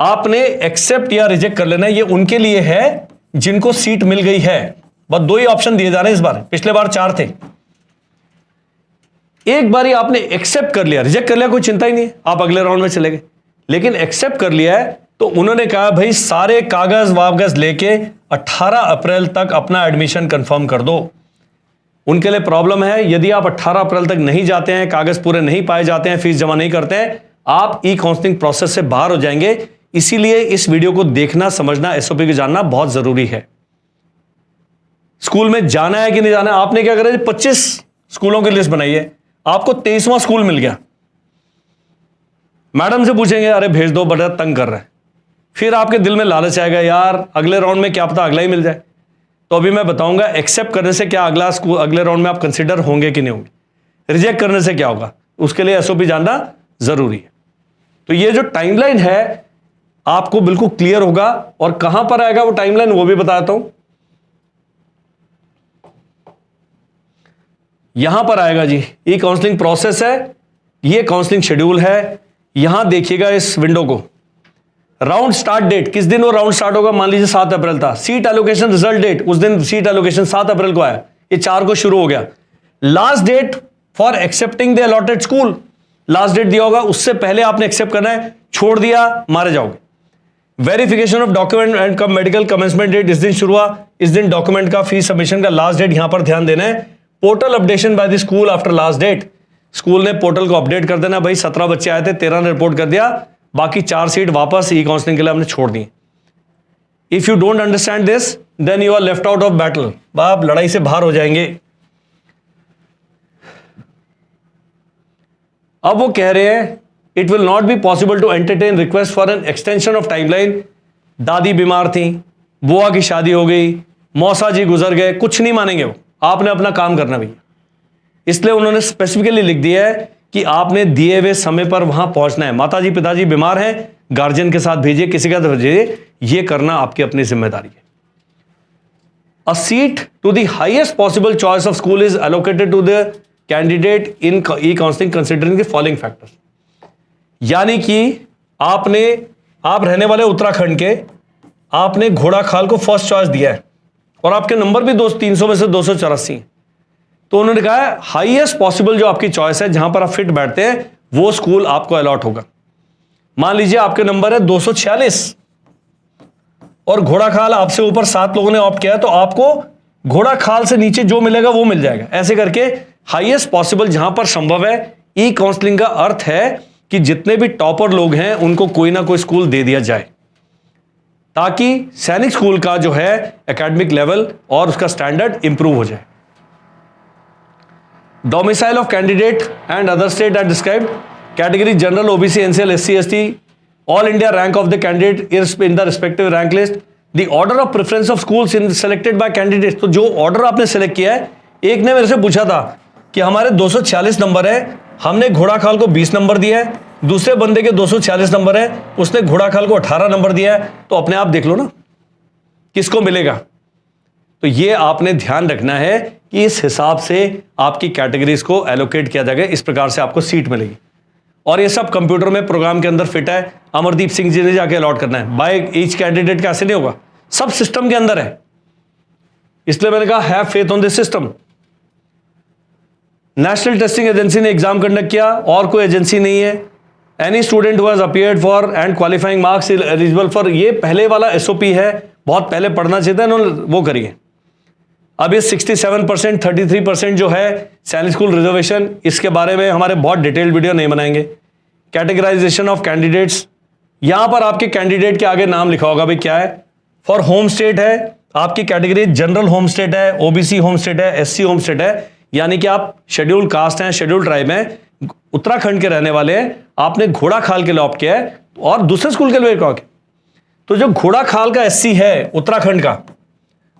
आपने एक्सेप्ट या रिजेक्ट कर लेना है। ये उनके लिए है जिनको सीट मिल गई है। बस 2 ही ऑप्शन दिए जा रहे हैं इस बार, पिछले बार 4 थे। एक बारी आपने एक्सेप्ट कर लिया, रिजेक्ट कर लिया कोई चिंता ही नहीं है, आप अगले राउंड में चले गए। लेकिन एक्सेप्ट कर लिया है तो उन्होंने कहा भाई सारे कागज वागज लेके 18 अप्रैल तक अपना एडमिशन कंफर्म कर दो। उनके लिए प्रॉब्लम है, यदि आप 18 अप्रैल तक नहीं जाते हैं, कागज पूरे नहीं पाए जाते हैं, फीस जमा नहीं करते हैं, आप ई काउंसलिंग प्रोसेस से बाहर हो जाएंगे। इसीलिए इस वीडियो को देखना, समझना, SOP को जानना बहुत जरूरी है। स्कूल में जाना है कि नहीं जाना है, आपने क्या करा, 25 स्कूलों की लिस्ट बनाई है, आपको 23वां स्कूल मिल गया। मैडम से पूछेंगे अरे भेज दो, बड़ा तंग कर रहा है। फिर आपके दिल में लालच आएगा यार अगले राउंड में क्या पता अगला ही मिल जाए। तो अभी मैं बताऊंगा एक्सेप्ट करने से क्या अगला स्कूल अगले राउंड में आप कंसिडर होंगे कि नहीं होंगे, रिजेक्ट करने से क्या होगा, उसके लिए SOP जानना जरूरी है। तो ये जो टाइमलाइन है आपको बिल्कुल क्लियर होगा, और कहां पर आएगा वो टाइमलाइन वो भी बताता हूं। यहां पर आएगा जी, ई काउंसलिंग प्रोसेस है, ये काउंसलिंग शेड्यूल है। यहां देखिएगा इस विंडो को, राउंड स्टार्ट डेट, किस दिन वो राउंड स्टार्ट होगा, मान लीजिए 7 अप्रैल था। सीट एलोकेशन रिजल्ट डेट, उस दिन सीट एलोकेशन 7 अप्रैल को आया, ये 4 को शुरू हो गया। Last date for accepting the allotted school, last date दिया होगा, उससे पहले आपने एक्सेप्ट करना है, छोड़ दिया मारे जाओगे। Verification of document and cum medical commencement date, इस दिन शुरू हुआ, इस दिन डॉक्यूमेंट का फीस सबमिशन का लास्ट डेट, यहां पर ध्यान देना है। Portal updation by the school after last date, school ने पोर्टल को अपडेट कर देना। भाई 17 बच्चे आए थे, 13 ने रिपोर्ट कर दिया, बाकी 4 सीट वापस ई काउंसलिंग के लिए हमने छोड़ दी। If you don't understand this then you are left out of battle, आप लड़ाई से बाहर हो जाएंगे। अब वो कह रहे हैं it will not be possible to entertain request for an extension of timeline. दादी बीमार थी, बुआ की शादी हो गई, मौसा जी गुजर गए, कुछ नहीं मानेंगे वो, आपने अपना काम करना भैया। इसलिए उन्होंने स्पेसिफिकली लिख दिया है कि आपने दिए हुए समय पर वहां पहुंचना है। माताजी पिताजी बीमार हैं, गार्जियन के साथ भेजिए, किसी का तो भेजिए, ये करना आपकी अपनी जिम्मेदारी है। A seat to the highest possible choice of school is allocated to the candidate in e counselling considering the following factors. यानी कि आप रहने वाले उत्तराखंड के, आपने घोड़ा खाल को फर्स्ट चॉइस दिया है और आपके नंबर भी 300 में से 284 हैं। तो उन्होंने कहा है हाईएस्ट पॉसिबल जो आपकी चॉइस है, जहां पर आप फिट बैठते हैं, वो स्कूल आपको अलॉट होगा। मान लीजिए आपके नंबर है 246 और घोड़ा खाल आपसे ऊपर 7 लोगों ने ऑप्ट किया, तो आपको घोड़ा खाल से नीचे जो मिलेगा वो मिल जाएगा। ऐसे करके हाईएस्ट पॉसिबल जहां पर संभव है। ई काउंसलिंग का अर्थ है कि जितने भी टॉपर लोग हैं उनको कोई ना कोई स्कूल दे दिया जाए, ताकि सैनिक स्कूल का जो है एकेडमिक लेवल और उसका स्टैंडर्ड इंप्रूव हो जाए। Domicile of candidate and other state are described. Category general, OBC, NCL, SC, ST, all India rank of the candidate in the respective rank list, the order of preference of schools in selected by candidate. तो जो order आपने select किया है, एक ने मेरे से पूछा था कि हमारे 246 नंबर है, हमने घोड़ा खाल को 20 नंबर दिया है, दूसरे बंदे के 246 नंबर है, उसने घोड़ा खाल को 18 नंबर दिया है, तो अपने आप देख लो ना किसको मिलेगा। तो ये आपने ध्यान रखना है कि इस हिसाब से आपकी कैटेगरीज को एलोकेट किया जाएगा, इस प्रकार से आपको सीट मिलेगी। और ये सब कंप्यूटर में प्रोग्राम के अंदर फिट है। अमरदीप सिंह जी ने जाके अलॉट करना है, बाय ईच कैंडिडेट का ऐसे नहीं होगा, सब सिस्टम के अंदर है। इसलिए मैंने कहा have faith on this system. National testing agency ने एग्जाम कंडक्ट किया, और कोई एजेंसी नहीं है। Any student who has appeared for and qualifying marks eligible for, ये पहले वाला एसओपी है, बहुत पहले पढ़ना चाहिए था, इन्होंने वो करिए। अब ये 67%, 33% जो है सैनिक स्कूल रिजर्वेशन, इसके बारे में हमारे बहुत डिटेल्ड वीडियो नहीं बनाएंगे। कैटेगराइजेशन ऑफ कैंडिडेट्स, यहां पर आपके कैंडिडेट के आगे नाम लिखा होगा भाई क्या है। फॉर होम स्टेट है, आपकी कैटेगरी जनरल होम स्टेट है, ओबीसी होम स्टेट है, एससी होम स्टेट है, यानी कि आप शेड्यूल कास्ट हैं, शेड्यूल ट्राइब हैं, उत्तराखंड के रहने वाले हैं, आपने घोड़ा खाल के लिए ऑप्ट किया है और दूसरे स्कूल के लिए कहोगे। तो जो घोड़ा खाल का एससी है उत्तराखंड का,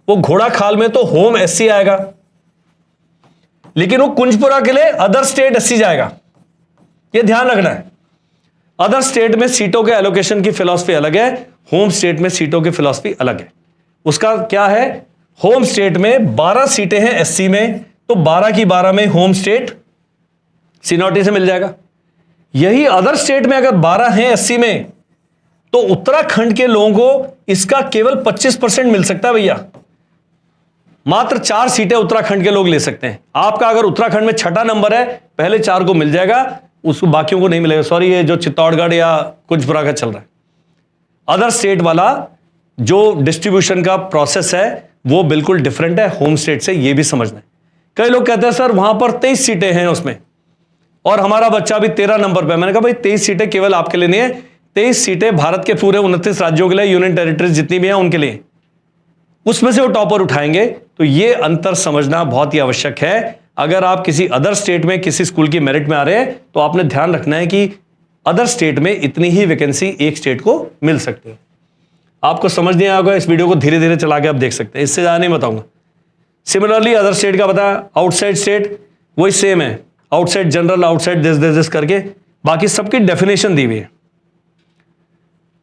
वो घोड़ा खाल में तो होम एससी आएगा, लेकिन वो कुंजपुरा के लिए अदर स्टेट एससी जाएगा। ये ध्यान रखना है। अदर स्टेट में सीटों के एलोकेशन की फिलॉसफी अलग है, होम स्टेट में सीटों की फिलॉसफी अलग है। उसका क्या है, होम स्टेट में 12 सीटें हैं एससी में, तो 12 की 12 में होम स्टेट सीनोटी से मिल जाएगा। यही अदर स्टेट में अगर 12 हैं एससी में, तो उत्तराखंड के लोगों को इसका केवल 25% मिल सकता है भैया। मात्र 4 सीटें उत्तराखंड के लोग ले सकते हैं। आपका अगर उत्तराखंड में 6ठा नंबर है, पहले 4 को मिल जाएगा, उसको बाकियों को नहीं मिलेगा। सॉरी, ये जो चित्तौड़गढ़ या कुंजपुरा का चल रहा है। अदर स्टेट वाला जो डिस्ट्रीब्यूशन का प्रोसेस है वो बिल्कुल डिफरेंट है होम स्टेट से, ये भी समझना है। कई लोग कहते हैं सर वहां पर 23 सीटें हैं उसमें और हमारा बच्चा भी 13 नंबर पे। मैंने कहा भाई 23 सीटें केवल आपके लिए नहीं है, 23 सीटें भारत के पूरे 29 राज्यों के लिए, यूनियन टेरिटरीज जितनी भी हैं उनके लिए, उसमें से वो टॉपर उठाएंगे। तो ये अंतर समझना बहुत ही आवश्यक है। अगर आप किसी अदर स्टेट में किसी स्कूल की मेरिट में आ रहे हैं, तो आपने ध्यान रखना है कि अदर स्टेट में इतनी ही वैकेंसी एक स्टेट को मिल सकती है। आपको समझ नहीं आएगा, इस वीडियो को धीरे धीरे चला के आप देख सकते हैं, इससे ज्यादा नहीं बताऊंगा। सिमिलरली अदर स्टेट का बताया, आउटसाइड स्टेट वही सेम है, आउटसाइड जनरल, आउटसाइड दिस करके, बाकी सबकी डेफिनेशन दी हुई है।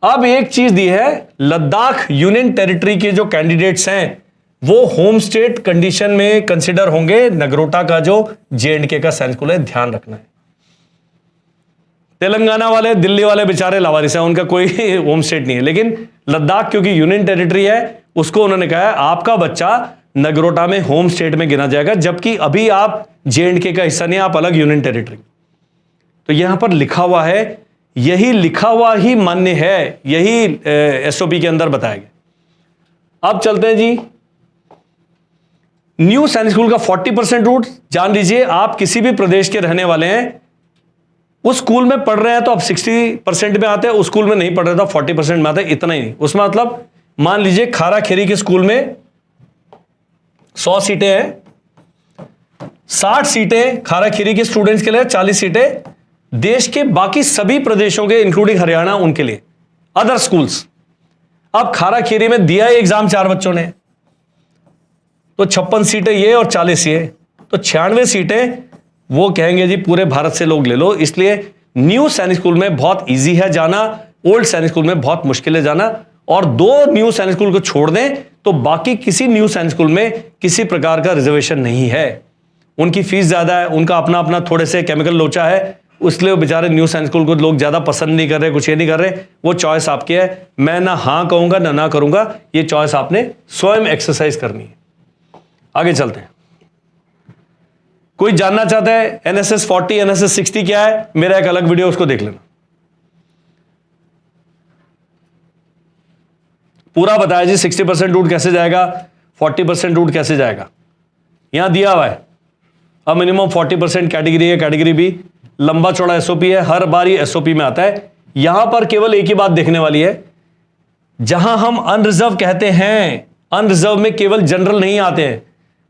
अब एक चीज दी है, लद्दाख यूनियन टेरिटरी के जो कैंडिडेट्स हैं वो होम स्टेट कंडीशन में कंसिडर होंगे। नगरोटा का जो जेएंडके का सैनिक स्कूल है, ध्यान रखना है। तेलंगाना वाले, दिल्ली वाले बेचारे लावारिस हैं, उनका कोई होम स्टेट नहीं है, लेकिन लद्दाख क्योंकि यूनियन टेरिटरी है, उसको उन्होंने कहा है आपका बच्चा नगरोटा में होम स्टेट में गिना जाएगा, जबकि अभी आप जेएंडके का हिस्सा नहीं, आप अलग यूनियन टेरिटरी। तो यहां पर लिखा हुआ है, यही लिखा हुआ ही मान्य है, यही एसओपी के अंदर बताया गया। अब चलते हैं जी न्यू सैनिक स्कूल का 40% रूट। जान लीजिए आप किसी भी प्रदेश के रहने वाले हैं, उस स्कूल में पढ़ रहे हैं तो आप 60% में आते हैं, उस स्कूल में नहीं पढ़ रहे तो 40% में आते हैं, इतना ही नहीं। उसमें मतलब मान लीजिए खारा खेरी के स्कूल में 100 सीटें हैं, 60 सीटें खारा खेरी के स्टूडेंट्स के लिए, 40 सीटें देश के बाकी सभी प्रदेशों के इंक्लूडिंग हरियाणा उनके लिए, अदर स्कूल्स। अब खारा खेरी में दिया है एग्जाम 4 बच्चों ने, तो 56 सीटें ये और 40 ये, तो 96 सीटें वो कहेंगे जी पूरे भारत से लोग ले लो। इसलिए न्यू सैनिक स्कूल में बहुत इजी है जाना, ओल्ड सैनिक स्कूल में बहुत मुश्किल है जाना। और 2 न्यू सैनिक स्कूल को छोड़ दें तो बाकी किसी न्यू सैनिक स्कूल में किसी प्रकार का रिजर्वेशन नहीं है। उनकी फीस ज्यादा है, उनका अपना अपना थोड़े से केमिकल लोचा है, इसलिए वो बेचारे न्यू सैनिक स्कूल को लोग ज्यादा पसंद नहीं कर रहे, कुछ ये नहीं कर रहे। वो चॉइस आपकी है, मैं ना हाँ कहूंगा ना करूंगा, ये चॉइस आपने स्वयं एक्सरसाइज करनी है। आगे चलते हैं। कोई जानना चाहता है NSS 40 NSS 60 क्या है, मेरा एक अलग वीडियो, उसको देख लेना, पूरा बताया जी 60% रूट कैसे जाएगा, 40% रूट कैसे जाएगा, यहां दिया हुआ है। अब मिनिमम 40% कैटेगरी है, कैटेगरी बी, लंबा चौड़ा एसओपी है, हर बार ये एसओपी में आता है। यहां पर केवल एक ही बात देखने वाली है, जहां हम अनरिजर्व कहते हैं, अनरिजर्व में केवल जनरल नहीं आते हैं,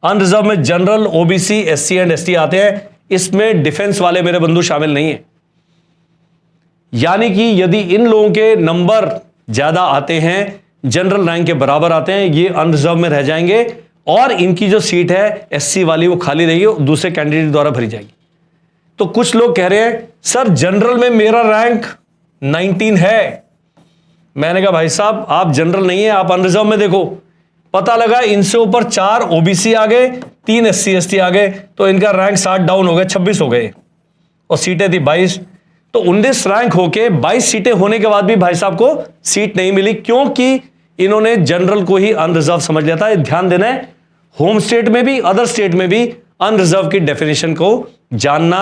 अनरिजर्व में general, OBC, SC and ST आते हैं, इसमें डिफेंस वाले मेरे बंधु शामिल नहीं है। यानी कि यदि इन लोगों के नंबर ज्यादा आते हैं, जनरल रैंक के बराबर आते हैं, ये अनरिजर्व में रह जाएंगे और इनकी जो सीट है एससी वाली वो खाली रहेगी, दूसरे कैंडिडेट द्वारा भरी जाएगी। तो कुछ लोग कह रहे हैं सर जनरल में मेरा रैंक 19 है। मैंने कहा भाई साहब आप जनरल नहीं है, आप अनरिजर्व में देखो। पता लगा इनसे ऊपर 4 ओबीसी आ गए, 3 एससी एसटी आ गए, तो इनका रैंक 60 डाउन हो गए, 26 हो गए और सीटें थी 22। तो 19 रैंक होके 22 सीटें होने के बाद भी भाई साहब को सीट नहीं मिली, क्योंकि इन्होंने जनरल को ही अनरिजर्व समझ लिया था। ध्यान देना है, होम स्टेट में भी अदर स्टेट में भी अनरिजर्व की डेफिनेशन को जानना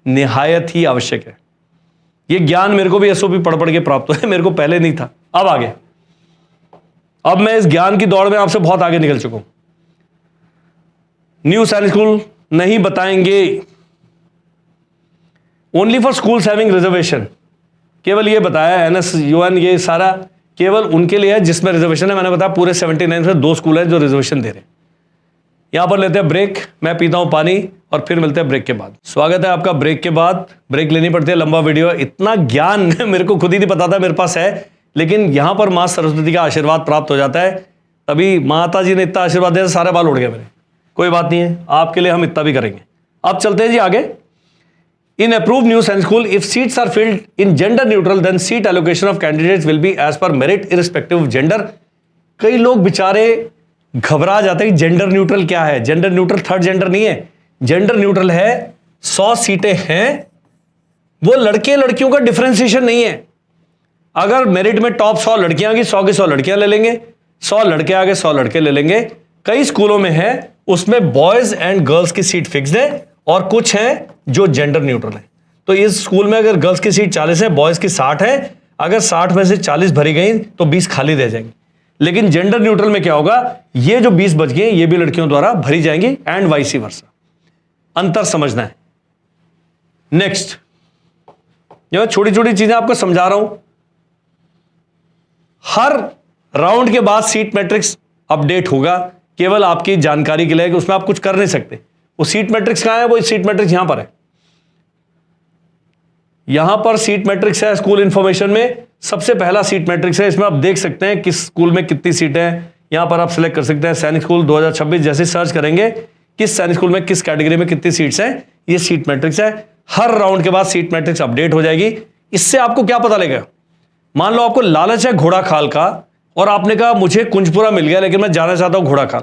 निहायत ही आवश्यक है। यह ज्ञान मेरे को भी एसओपी पढ़ पढ़ के प्राप्त हुआ है, मेरे को पहले नहीं था, अब आ गया। अब मैं इस ज्ञान की दौड़ में आपसे बहुत आगे निकल चुका हूं। न्यू सैनिक स्कूल नहीं बताएंगे, only for schools having reservation, केवल ये बताया एनएस यूएन, ये सारा केवल उनके लिए है जिसमें रिजर्वेशन है। मैंने बताया पूरे 79 से 2 स्कूल हैं जो रिजर्वेशन दे रहे हैं। यहां पर लेते हैं ब्रेक, मैं पीता हूं पानी और फिर मिलते हैं ब्रेक के बाद। स्वागत है आपका ब्रेक के बाद। ब्रेक लेनी पड़ती है, लंबा वीडियो है, इतना ज्ञान मेरे को खुद ही नहीं पता था मेरे पास है, लेकिन यहां पर मां सरस्वती का आशीर्वाद प्राप्त हो जाता है। तभी माता जी ने इतना आशीर्वाद दिया, सारे बाल उड़ गए मेरे। कोई बात नहीं है, आपके लिए हम इतना भी करेंगे। अब चलते हैं जी आगे। In approved new science school, if seats are filled in gender neutral, then seat allocation of candidates will be as per merit irrespective of gender. कई लोग बेचारे घबरा जाते हैं कि जेंडर न्यूट्रल क्या है। जेंडर न्यूट्रल थर्ड जेंडर नहीं है, जेंडर न्यूट्रल है 100 सीटें हैं, वो लड़के लड़कियों का डिफरेंशिएशन नहीं है। अगर मेरिट में टॉप 100 लड़कियां की 100 की 100 लड़कियां ले लेंगे, 100 लड़के आगे 100 लड़के ले लेंगे। कई स्कूलों में है उसमें बॉयज एंड गर्ल्स की सीट फिक्स्ड है और कुछ हैं जो जेंडर न्यूट्रल है। तो इस स्कूल में अगर गर्ल्स की सीट 40 है, बॉयज की 60 है, अगर 60 में से 40 भरी गई तो 20 खाली रह जाएंगी। लेकिन जेंडर न्यूट्रल में क्या होगा, ये जो 20 बच गए ये भी लड़कियों द्वारा भरी जाएंगी एंड वाइस वर्सा। अंतर समझना है। नेक्स्ट, ये छोटी छोटी चीजें आपको समझा रहा हूं। हर राउंड के बाद सीट मैट्रिक्स अपडेट होगा, केवल आपकी जानकारी के लिए, उसमें आप कुछ कर नहीं सकते। वो सीट मैट्रिक्स कहां है, वो सीट मैट्रिक्स यहां पर है। यहां पर सीट मैट्रिक्स है स्कूल इंफॉर्मेशन में, सबसे पहला सीट मैट्रिक्स है। इसमें आप देख सकते हैं किस स्कूल में कितनी सीटें हैं, यहां पर आप सिलेक्ट कर सकते हैं। सैनिक स्कूल 2026 जैसे सर्च करेंगे किस सैनिक स्कूल में किस कैटेगरी में कितनी सीट्स हैं, ये सीट मैट्रिक्स है। हर राउंड के बाद सीट मैट्रिक्स अपडेट हो जाएगी। इससे आपको क्या पता लगेगा, मान लो आपको लालच है घोड़ा खाल का और आपने कहा मुझे कुंजपुरा मिल गया लेकिन मैं जाना चाहता हूं घोड़ा खाल,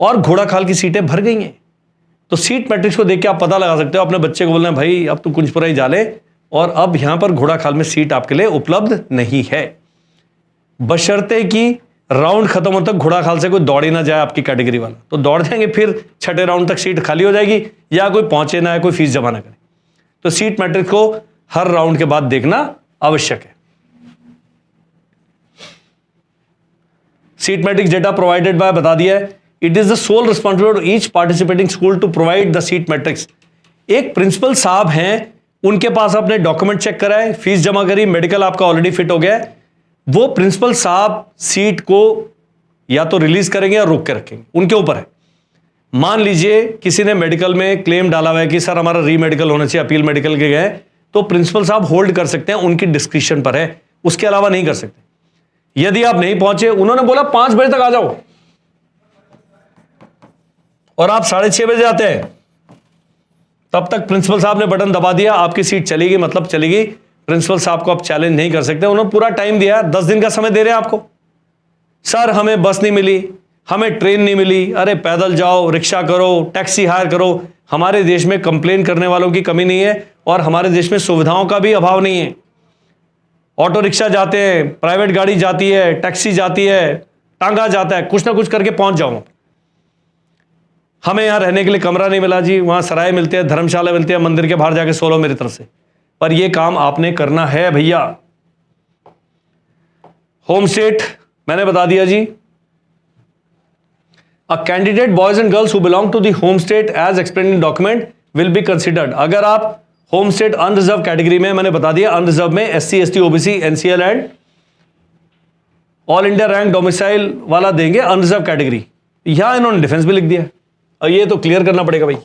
और घोड़ा खाल की सीटें भर गई हैं, तो सीट मैट्रिक्स को देख के आप पता लगा सकते हो। अपने बच्चे को बोलना है भाई अब तू कुंजपुरा ही जा ले, और अब यहां पर घोड़ा खाल में सीट आपके लिए उपलब्ध नहीं है, बशर्ते कि राउंड खत्म होने तक घोड़ा खाल से कोई दौड़ ही ना जाए आपकी कैटेगरी वाला, तो दौड़ जाएंगे फिर छठे राउंड तक सीट खाली हो जाएगी, या कोई पहुंचे ना है, कोई फीस जमा ना करे। तो सीट मैट्रिक्स को हर राउंड के बाद देखना आवश्यक है। Seat matrix data provided by बता दिया है। It is the sole responsibility of each participating school to provide the seat matrix. एक प्रिंसिपल साहब हैं, उनके पास आपने डॉक्यूमेंट चेक कराए, फीस जमा करी, मेडिकल आपका ऑलरेडी फिट हो गया है, वो प्रिंसिपल साहब सीट को या तो रिलीज करेंगे या रोक के रखेंगे, उनके ऊपर है। मान लीजिए किसी ने मेडिकल में क्लेम डाला हुआ है कि सर हमारा री मेडिकल होना चाहिए, अपील मेडिकल के गए, तो प्रिंसिपल साहब होल्ड कर सकते हैं, उनकी डिस्क्रिप्शन पर है, उसके अलावा नहीं कर सकते। यदि आप नहीं पहुंचे, उन्होंने बोला 5 बजे तक आ जाओ और आप 6:30 बजे आते हैं, तब तक प्रिंसिपल साहब ने बटन दबा दिया, आपकी सीट चलेगी, मतलब चलेगी। प्रिंसिपल साहब को आप चैलेंज नहीं कर सकते, उन्होंने पूरा टाइम दिया, 10 दिन का समय दे रहे हैं आपको। सर हमें बस नहीं मिली, हमें ट्रेन नहीं मिली, अरे पैदल जाओ, रिक्शा करो, टैक्सी हायर करो। हमारे देश में कंप्लेन करने वालों की कमी नहीं है और हमारे देश में सुविधाओं का भी अभाव नहीं है। ऑटो रिक्शा जाते हैं, प्राइवेट गाड़ी जाती है, टैक्सी जाती है, टांगा जाता है, कुछ ना कुछ करके पहुंच जाओ। हमें यहाँ रहने के लिए कमरा नहीं मिला जी, वहां सराय मिलते हैं, धर्मशाला मिलती है, मंदिर के बाहर जाके सो लो मेरी तरफ से। पर यह काम आपने करना है भैया। होम स्टेट मैंने बता दिया जी। A candidate boys and girls who belong to the home state as explained in document will be considered. अगर आप होम स्टेट अनरिजर्व कैटेगरी में, मैंने बता दिया अनरिजर्व में SC ST OBC NCL and all India rank domicile वाला देंगे unreserved category. यहां इन्होंने डिफेंस भी लिख दिया, और ये तो क्लियर करना पड़ेगा भाई।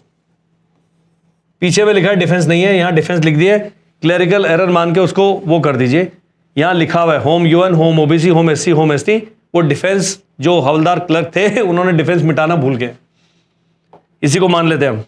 पीछे में लिखा है डिफेंस नहीं है, यहां डिफेंस लिख दिया, क्लरिकल एरर मान के उसको वो कर दीजिए। यहां लिखा हुआ है home UN, home OBC, home SC, home ST। वो डिफेंस जो हवलदार क्लर्क थे उन्होंने डिफेंस मिटाना भूल गए, इसी को मान लेते हैं हम।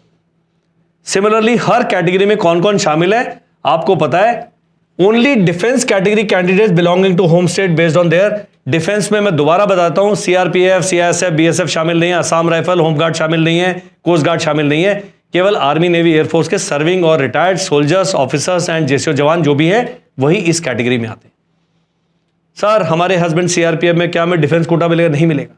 सिमिलरली हर कैटेगरी में कौन कौन शामिल है आपको पता है। Only defence category candidates belonging to home state based on their defence में, मैं दोबारा बताता हूं, CRPF, CISF, BSF शामिल नहीं है, असम राइफल, होमगार्ड शामिल नहीं है, कोस्ट गार्ड शामिल नहीं है। केवल आर्मी, नेवी, एयरफोर्स के सर्विंग और retired soldiers, officers and JSO जवान जो भी हैं वही इस कैटेगरी में आते हैं। सर हमारे हस्बैंड CRPF में, क्या मैं डिफेंस कोटा मिलेगा? नहीं मिलेगा।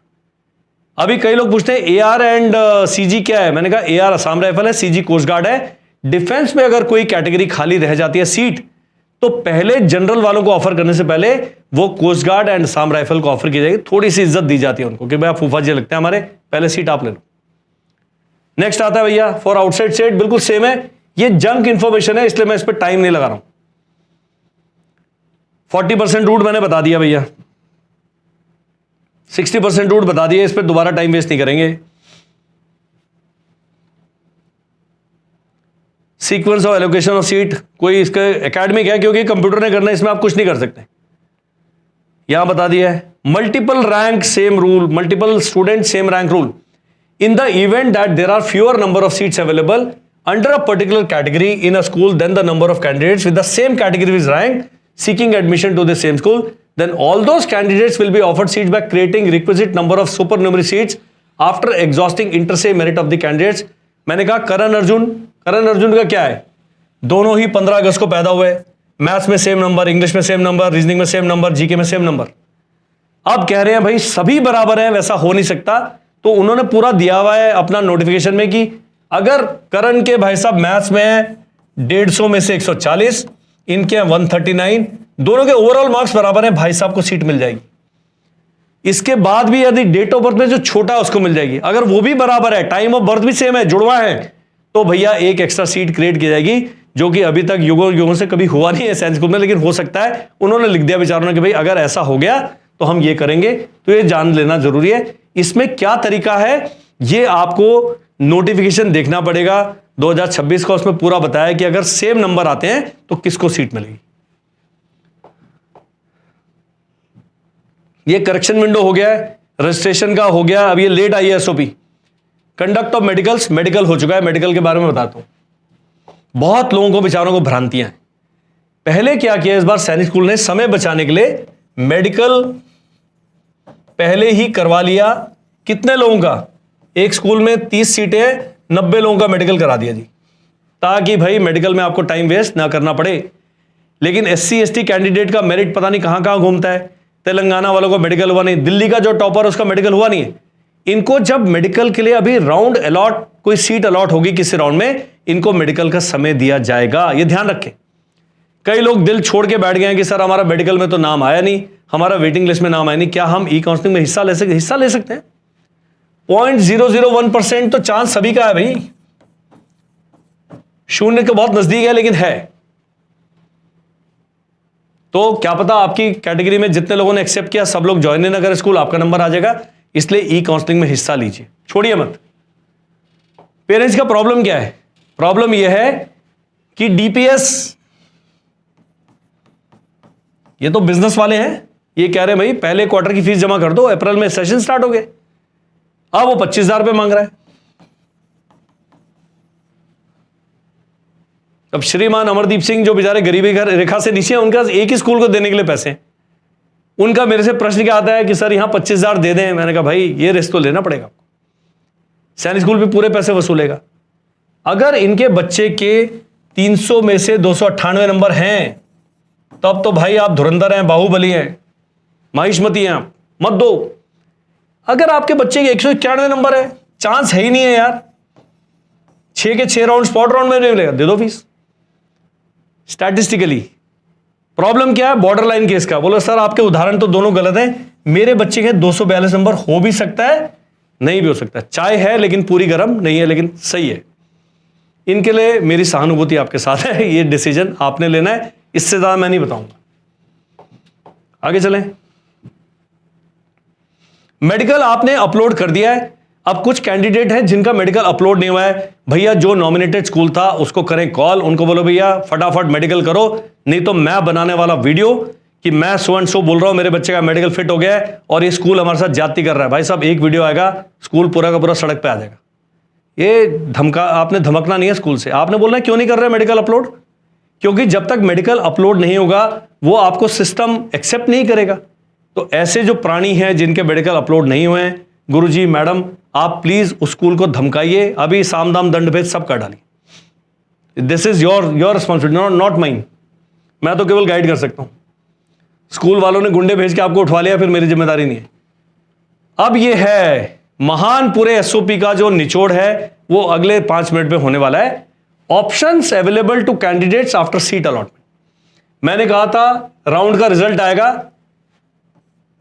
अभी कई लोग पूछते हैं AR एंड CG क्या है? मैंने कहा AR असम राइफल है, CG कोस्ट गार्ड है। डिफेंस में अगर कोई कैटेगरी खाली रह जाती है सीट, तो पहले जनरल वालों को ऑफर करने से पहले वो coast guard and Assam rifle को ऑफर की जाएगी। थोड़ी सी इज्जत दी जाती है उनको कि भाई आप फूफा जी लगते हैं हमारे, पहले सीट आप ले लो। नेक्स्ट आता है भैया फॉर आउटसाइड स्टेट, बिल्कुल सेम है। ये जंक इंफॉर्मेशन है इसलिए मैं इस पर टाइम नहीं लगा रहा हूं। 40% रूट मैंने बता दिया भैया, 60% रूट बता दिया, इस पर दोबारा टाइम वेस्ट नहीं करेंगे। Sequence of allocation of seat कोई इसका एकेडमिक है, क्योंकि कंप्यूटर ने करना है, इसमें आप कुछ नहीं कर सकते। यहां बता दिया है multiple rank same rule, multiple student same rank rule in the event that there are fewer number of seats available under a particular category in a school then the number of candidates with the same category is rank seeking admission to the same school, then all those candidates will be offered seats by creating requisite number of supernumerary seats after exhausting inter se merit of the candidates। मैंने कहा करण अर्जुन का क्या है? दोनों ही 15 अगस्त को पैदा हुए, maths में सेम नंबर, इंग्लिश में सेम नंबर, रीजनिंग में सेम नंबर, जीके में सेम नंबर। अब कह रहे हैं भाई सभी बराबर हैं, वैसा हो नहीं सकता। तो उन्होंने पूरा दिया हुआ है अपना नोटिफिकेशन में कि अगर करण के भाई साहब मैथ्स में 150 में से 140, इनके 139, दोनों के ओवरऑल मार्क्स बराबर हैं, भाई साहब को सीट मिल जाएगी। इसके बाद भी यदि डेट ऑफ बर्थ में जो छोटा है उसको मिल जाएगी। अगर वो भी बराबर है, टाइम ऑफ बर्थ भी सेम है, जुड़वा है, तो भैया एक एक्स्ट्रा सीट क्रिएट की जाएगी, जो कि अभी तक युगों से कभी हुआ नहीं है साइंस स्कूल में, लेकिन हो सकता है। उन्होंने लिख दिया बेचारों ने कि भाई अगर ऐसा हो गया तो हम ये करेंगे। तो ये जान लेना जरूरी है। इसमें क्या तरीका है ये आपको नोटिफिकेशन देखना पड़ेगा 2026 का, उसमें पूरा बताया कि अगर सेम नंबर आते हैं तो किसको सीट मिलेगी। ये करेक्शन विंडो हो गया है, रजिस्ट्रेशन का हो गया। अब ये लेट आई है SOP। Conduct of medicals, medical हो चुका है, मेडिकल के बारे में बताता हूं। बहुत लोगों को बेचारों को भ्रांतियां हैं। पहले क्या किया इस बार सैनिक स्कूल ने, समय बचाने के लिए मेडिकल पहले ही करवा लिया। कितने लोगों का? एक स्कूल में 30 सीटें, 90 लोगों का मेडिकल करा दिया जी, ताकि भाई मेडिकल में आपको टाइम वेस्ट ना करना पड़े। लेकिन SC ST कैंडिडेट का मेरिट पता नहीं कहां कहां घूमता है। तेलंगाना वालों को मेडिकल हुआ नहीं, दिल्ली का जो टॉपर उसका मेडिकल हुआ नहीं है। इनको जब मेडिकल के लिए अभी राउंड अलॉट, कोई सीट अलॉट होगी किसी राउंड में, इनको मेडिकल का समय दिया जाएगा, ये ध्यान रखें। कई लोग दिल छोड़ के बैठ गए हैं कि सर हमारा मेडिकल में तो नाम आया नहीं, हमारा वेटिंग लिस्ट में नाम आया नहीं, क्या हम ई काउंसलिंग में हिस्सा ले सकते हैं? 0.001% तो चांस सभी का है भाई, शून्य के बहुत नजदीक है, लेकिन है। तो क्या पता आपकी कैटेगरी में जितने लोगों ने एक्सेप्ट किया सब लोग ज्वाइन ना करें स्कूल, आपका नंबर आ जाएगा। इसलिए ई काउंसलिंग में हिस्सा लीजिए, छोड़िए मत। पेरेंट्स का प्रॉब्लम क्या है? प्रॉब्लम यह है कि DPS, ये तो बिजनेस वाले हैं, ये कह रहे हैं भाई पहले क्वार्टर की फीस जमा कर दो, अप्रैल में सेशन स्टार्ट हो गए। अब वो 25,000 रुपये मांग रहा है। अब श्रीमान अमरदीप सिंह जो बेचारे गरीबी रेखा से नीचे हैं, उनका एक ही स्कूल को देने के लिए पैसे हैं। उनका मेरे से प्रश्न क्या आता है कि सर यहां 25,000 दे दें। मैंने कहा भाई ये रिस्क तो लेना पड़ेगा, सैनिक स्कूल भी पूरे पैसे वसूलेगा। अगर इनके बच्चे के 300 में से 298 नंबर हैं, तब तो भाई आप धुरंधर हैं, बाहुबली हैं, महिष्मती हैं, मत दो। अगर आपके बच्चे के 191 नंबर है, चांस है ही नहीं है यार, 6 के 6 राउंड स्पॉट राउंड में मिलेगा, दे दो फीस। स्टैटिस्टिकली प्रॉब्लम क्या है? बॉर्डर लाइन केस का। बोलो सर आपके उदाहरण तो दोनों गलत हैं, मेरे बच्चे के 242 नंबर हो भी सकता है, नहीं भी हो सकता। चाय है लेकिन पूरी गर्म नहीं है, लेकिन सही है। इनके लिए मेरी सहानुभूति आपके साथ है, ये डिसीजन आपने लेना है, इससे ज्यादा मैं नहीं बताऊंगा। आगे चलें। मेडिकल आपने अपलोड कर दिया है। अब कुछ कैंडिडेट हैं जिनका मेडिकल अपलोड नहीं हुआ है, भैया जो नॉमिनेटेड स्कूल था उसको करें कॉल, उनको बोलो भैया फटाफट मेडिकल करो, नहीं तो मैं बनाने वाला वीडियो कि मैं सो एंड सो बोल रहा हूं मेरे बच्चे का मेडिकल फिट हो गया है और ये स्कूल हमारे साथ ज्यादती कर रहा है। भाई साहब एक वीडियो आएगा, स्कूल पूरा का पूरा सड़क पे आ जाएगा। ये धमका, आपने धमकना नहीं है स्कूल से। आपने बोलना है क्यों नहीं कर रहे मेडिकल अपलोड? क्योंकि जब तक मेडिकल अपलोड नहीं होगा वो आपको सिस्टम एक्सेप्ट नहीं करेगा। तो ऐसे जो प्राणी हैं जिनके मेडिकल अपलोड नहीं हुए हैं, गुरुजी मैडम आप प्लीज उस स्कूल को धमकाइए, अभी साम दाम दंड भेद सब कर डालिए। This is your responsibility, not mine. मैं तो केवल गाइड कर सकता हूं। स्कूल वालों ने गुंडे भेज के आपको उठवा लिया, फिर मेरी जिम्मेदारी नहीं है। अब यह है महान पूरे एसओपी का जो निचोड़ है, वो अगले 5 मिनट में होने वाला है। Options available to candidates after seat allotment. मैंने कहा था राउंड का रिजल्ट आएगा,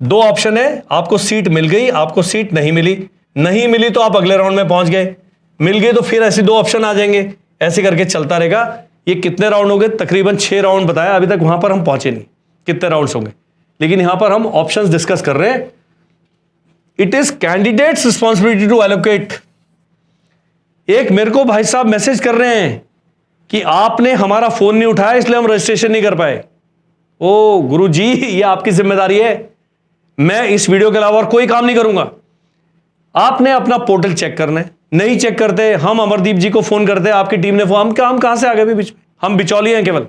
2 ऑप्शन है, आपको सीट मिल गई, आपको सीट नहीं मिली, नहीं मिली तो आप अगले राउंड में पहुंच गए, मिल गए तो फिर ऐसे 2 ऑप्शन आ जाएंगे, ऐसे करके चलता रहेगा। ये कितने राउंड हो गए? तकरीबन 6 राउंड बताया, अभी तक वहां पर हम पहुंचे नहीं कितने राउंड्स होंगे, लेकिन यहां पर हम ऑप्शंस डिस्कस कर रहे हैं। It is candidates responsibility to allocate. एक मेरे को भाई साहब मैसेज कर रहे हैं कि आपने हमारा फोन नहीं उठाया इसलिए हम रजिस्ट्रेशन नहीं कर पाए। ओ गुरु जी ये आपकी जिम्मेदारी है, मैं इस वीडियो के अलावा और कोई काम नहीं करूंगा। आपने अपना पोर्टल चेक करना है, नहीं चेक करते हम अमरदीप जी को फोन करते हैं, आपकी टीम ने फोन, हम कहां से आ गए भी बीच में? हम बिचौलिए हैं केवल।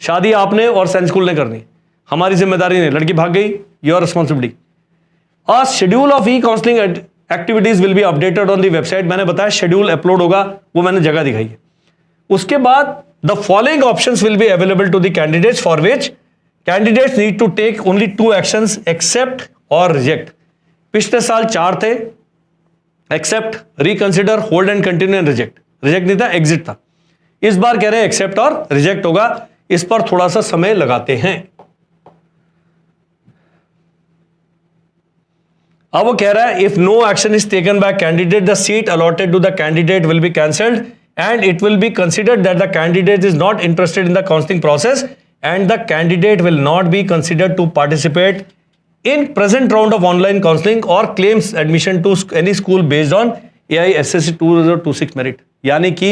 शादी आपने और साइंस स्कूल ने करनी, हमारी जिम्मेदारी नहीं। लड़की भाग गई, your responsibility. A schedule of E counselling activities will be updated on the website. मैंने बताया शेड्यूल अपलोड होगा, वो मैंने जगह दिखाई है। उसके बाद the following options will be available to the candidates for which candidates need to take only 2 actions, accept और रिजेक्ट। पिछले साल 4 थे, accept, reconsider, hold and continue and reject. Reject नहीं था, एग्जिट था। इस बार कह रहे हैं एक्सेप्ट और रिजेक्ट होगा। इस पर थोड़ा सा समय लगाते हैं। अब वो कह रहा है if no action is taken by candidate the seat allotted to the candidate will be cancelled and it will be considered that the candidate is not interested in the counselling process and the candidate will not be considered to participate in present round of online counseling or claims admission to any school based on AISSC 2026 merit। यानी कि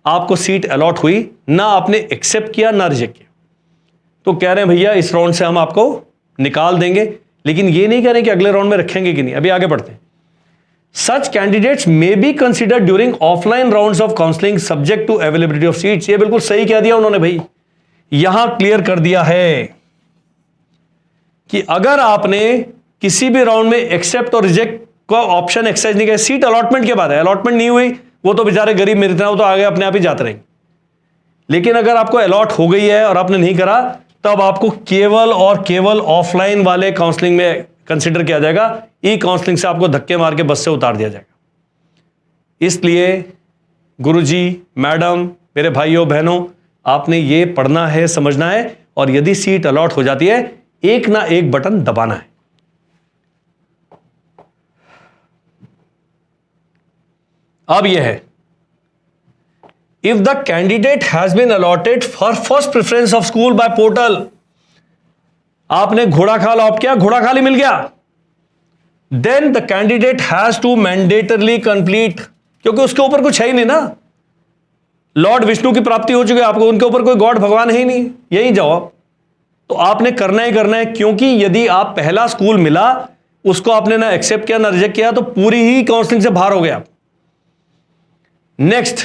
आपको seat allot हुई ना, आपने accept किया ना reject किया, तो कह रहे हैं भैया इस राउंड से हम आपको निकाल देंगे, लेकिन ये नहीं कह रहे कि अगले राउंड में रखेंगे कि नहीं। अभी आगे बढ़ते हैं। Such candidates may be considered during offline rounds of counselling subject availability of seats. ये बिल्कुल सही कह दिया उन्होंने भाई, यहां क्लियर कर दिया है कि अगर आपने किसी भी राउंड में एक्सेप्ट और रिजेक्ट का ऑप्शन एक्सरसाइज नहीं किया, सीट अलॉटमेंट के बाद है, अलॉटमेंट नहीं हुई वो तो बेचारे गरीब मेरे तरह, वो तो आगे अपने आप ही जाते रहेंगे। लेकिन अगर आपको अलॉट हो गई है और आपने नहीं करा, तब आपको केवल और केवल ऑफलाइन वाले काउंसलिंग में कंसिडर किया जाएगा। ई काउंसलिंग से आपको धक्के मार के बस से उतार दिया जाएगा। इसलिए गुरुजी, मैडम, मेरे भाइयों बहनों, आपने ये पढ़ना है, समझना है, और यदि सीट अलॉट हो जाती है एक ना एक बटन दबाना है। अब यह है if the candidate has been allotted for first preference of school by portal. आपने घोड़ा खाल ऑप्ट किया, घोड़ा खाली मिल गया, then the candidate has to mandatorily complete, क्योंकि उसके ऊपर कुछ है ही नहीं ना। लॉर्ड विष्णु की प्राप्ति हो चुकी है आपको, उनके ऊपर कोई गॉड भगवान है ही नहीं, यही जवाब। तो आपने करना ही करना है, क्योंकि यदि आप पहला स्कूल मिला उसको आपने ना एक्सेप्ट किया ना रिजेक्ट किया तो पूरी ही काउंसलिंग से बाहर हो गया। Next,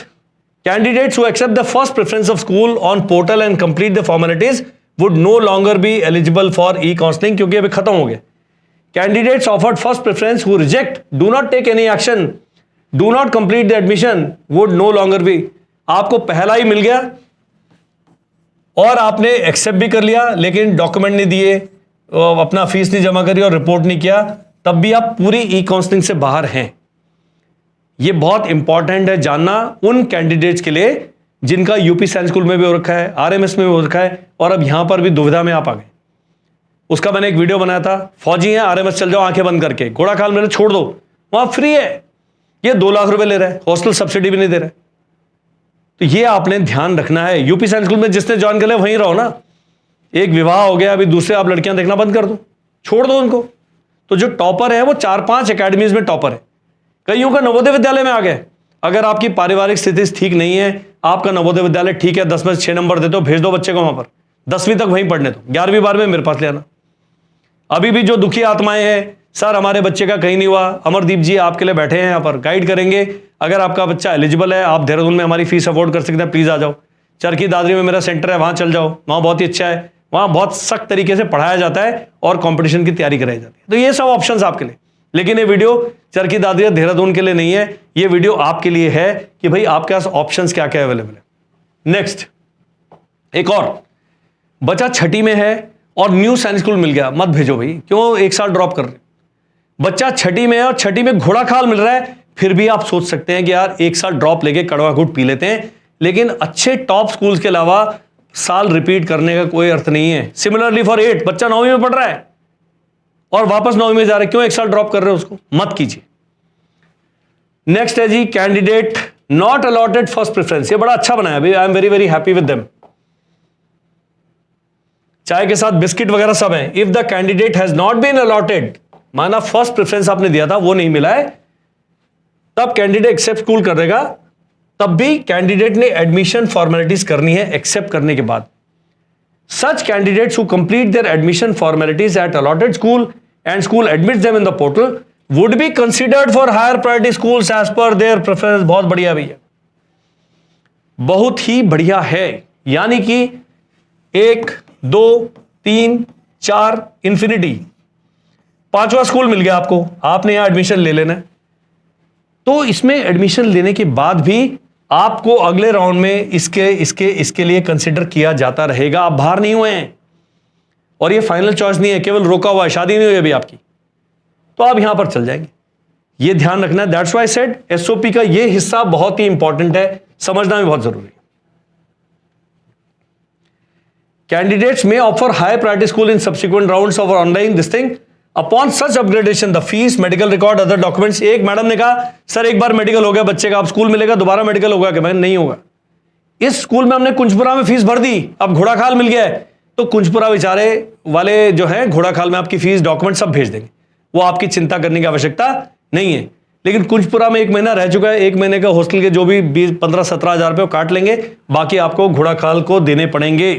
candidates who accept the first preference of school on portal and complete the formalities would no longer be eligible for e counselling, क्योंकि अभी खत्म हो गया। Candidates offered first preference who reject, do not take any action, do not complete the admission would no longer be. आपको पहला ही मिल गया और आपने एक्सेप्ट भी कर लिया, लेकिन डॉक्यूमेंट नहीं दिए, अपना फीस नहीं जमा करी और रिपोर्ट नहीं किया, तब भी आप पूरी ई काउंसलिंग से बाहर हैं। ये बहुत इंपॉर्टेंट है जानना उन कैंडिडेट्स के लिए जिनका यूपी साइंस स्कूल में भी हो रखा है, आरएमएस में भी हो रखा है, और अब यहां पर भी दुविधा में आप आ गए। उसका मैंने एक वीडियो बनाया था, फौजी हैं आरएमएस चल जाओ आंखें बंद करके, घोड़ाखाल मेरे छोड़ दो, वहां फ्री है, ये 2 लाख रुपए ले रहा है, हॉस्टल सब्सिडी भी नहीं दे रहा है। तो ये आपने ध्यान रखना है। यूपी साइंस स्कूल में जिसने ज्वाइन कर लिया वहीं रहो ना। एक विवाह हो गया, अभी दूसरे आप लड़कियां देखना बंद कर दो, छोड़ दो उनको। तो जो टॉपर है वो 4-5 एकेडमीज में टॉपर है, कईयों का नवोदय विद्यालय में आ गए। अगर आपकी पारिवारिक स्थिति ठीक नहीं है, आपका नवोदय विद्यालय ठीक है, 10 में से 6 नंबर दे दो, भेज दो बच्चे को वहां पर, 10वीं तक वहीं पढ़ने दो, 11वीं 12वीं मेरे पास ले आना। अभी भी जो दुखी आत्माएं हैं, सर हमारे बच्चे का कहीं नहीं हुआ, अमरदीप जी आपके लिए बैठे हैं यहाँ पर, गाइड करेंगे। अगर आपका बच्चा एलिजिबल है, आप देहरादून में हमारी फीस अफोर्ड कर सकते हैं, प्लीज आ जाओ। चरखी दादरी में मेरा सेंटर है, वहां चल जाओ, वहां बहुत ही अच्छा है, वहां बहुत सख्त तरीके से पढ़ाया जाता है और कंपटीशन की तैयारी कराई जाती है। तो ये सब ऑप्शंस आपके लिए। लेकिन ये वीडियो चरखी दादरी देहरादून के लिए नहीं है, ये वीडियो आपके लिए है कि भाई आपके पास ऑप्शंस क्या क्या अवेलेबल है। नेक्स्ट, एक और बच्चा 6ठी में है और न्यू साइंस स्कूल मिल गया, मत भेजो भाई, क्यों 1 साल ड्रॉप कर रहे। बच्चा 6ठी में है और 6ठी में घोड़ाखाल मिल रहा है, फिर भी आप सोच सकते हैं कि यार 1 साल ड्रॉप लेके कड़वा घूट पी लेते हैं। लेकिन अच्छे टॉप स्कूल्स के अलावा साल रिपीट करने का कोई अर्थ नहीं है। सिमिलरली फॉर 8, बच्चा 9वीं में पढ़ रहा है और वापस 9वीं में जा रहा है, क्यों 1 साल ड्रॉप कर रहे हो उसको, मत कीजिए। नेक्स्ट है जी, candidate not allotted first preference. ये बड़ा अच्छा बनाया भाई, I am very very happy with them. चाय के साथ बिस्किट वगैरह सब है। If the candidate has not been allotted, माना फर्स्ट प्रेफरेंस आपने दिया था वो नहीं मिला है, तब कैंडिडेट एक्सेप्ट स्कूल कर देगा, तब भी कैंडिडेट ने एडमिशन फॉर्मेलिटीज करनी है एक्सेप्ट करने के बाद। Such candidates who complete their admission formalities at allotted school and school admits them in the portal would be considered for higher priority schools as per their preference. बहुत बढ़िया भैया, बहुत ही बढ़िया है। यानी कि 1, 2, 3, 4 इंफिनिटी, 5वां स्कूल मिल गया आपको, आपने यहां एडमिशन ले लेना है। तो इसमें एडमिशन लेने के बाद भी आपको अगले राउंड में इसके लिए कंसिडर किया जाता रहेगा। आप बाहर नहीं हुए हैं और ये फाइनल चॉइस नहीं है, केवल रोका हुआ है, शादी नहीं हुई अभी आपकी, तो आप यहां पर चल जाएंगे। ये ध्यान रखना है। दैट्स व्हाई सेड एसओपी का ये हिस्सा बहुत ही इंपॉर्टेंट है, समझना भी बहुत जरूरी है। कैंडिडेट्स में offer high priority school in subsequent rounds of online this thing upon such upgradation the fees medical record other documents. एक मैडम ने कहा सर एक बार मेडिकल हो गया बच्चे का, अब स्कूल मिलेगा, दोबारा मेडिकल होगा क्या? मैं नहीं होगा। इस स्कूल में हमने कुंजपुरा में फीस भर दी, अब घोड़ाखाल मिल गया है, तो कुंजपुरा बेचारे वाले जो है घोड़ाखाल में आपकी फीस डॉक्यूमेंट सब भेज देंगे, वो आपकी चिंता करने की आवश्यकता नहीं है। लेकिन कुंजपुरा में 1 महीना रह चुका है, 1 महीने का हॉस्टल के जो भी 15-17 हजार रुपये काट लेंगे, बाकी आपको घोड़ाखाल को देने पड़ेंगे।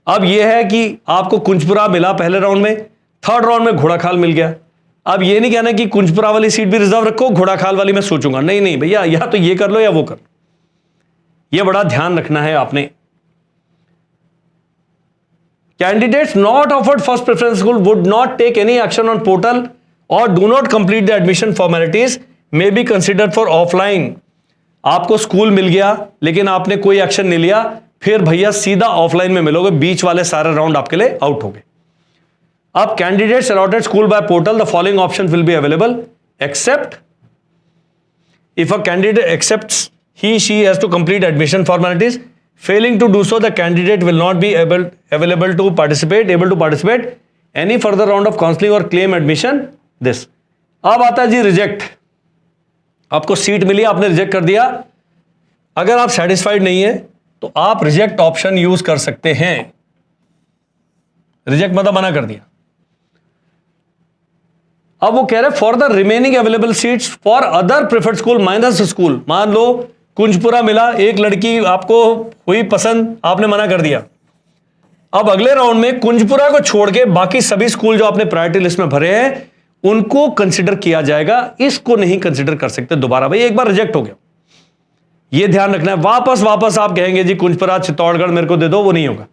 अब यह है कि आपको कुंजपुरा मिला पहले राउंड में, 3rd राउंड में घोड़ाखाल मिल गया। अब यह नहीं कहना कि कुंजपुरा वाली सीट भी रिजर्व रखो, घोड़ाखाल वाली मैं सोचूंगा, नहीं नहीं भैया, या तो ये कर लो या वो कर लो। यह बड़ा ध्यान रखना है आपने। Candidates not offered first preference school would not take any action on portal और do not complete the admission formalities may be considered for offline. आपको स्कूल मिल गया लेकिन आपने कोई एक्शन नहीं लिया, फिर भैया सीधा ऑफलाइन में मिलोगे, बीच वाले सारे राउंड आपके लिए आउट हो गए। अब candidates allotted school by portal the following option will be available accept if a candidate accepts he she has to complete admission formalities. Failing to do so the candidate will not be able to participate any further round of counseling or claim admission this. अब आता है जी reject. आपको seat मिली, आपने reject कर दिया, अगर आप satisfied नहीं है तो आप रिजेक्ट ऑप्शन यूज कर सकते हैं। रिजेक्ट मतलब मना कर दिया। अब वो कह रहे for the remaining available seats for other preferred school minus school. मान लो कुंजपुरा मिला, एक लड़की आपको हुई पसंद, आपने मना कर दिया। अब अगले राउंड में कुंजपुरा को छोड़ के बाकी सभी स्कूल जो आपने प्रायोरिटी लिस्ट में भरे हैं उनको कंसिडर किया जाएगा, इसको नहीं कंसिडर कर सकते दोबारा। भाई एक बार रिजेक्ट हो गया, यह ध्यान रखना है। वापस आप कहेंगे जी कुंजपुरा चित्तौड़गढ़ मेरे को दे दो, वो नहीं होगा।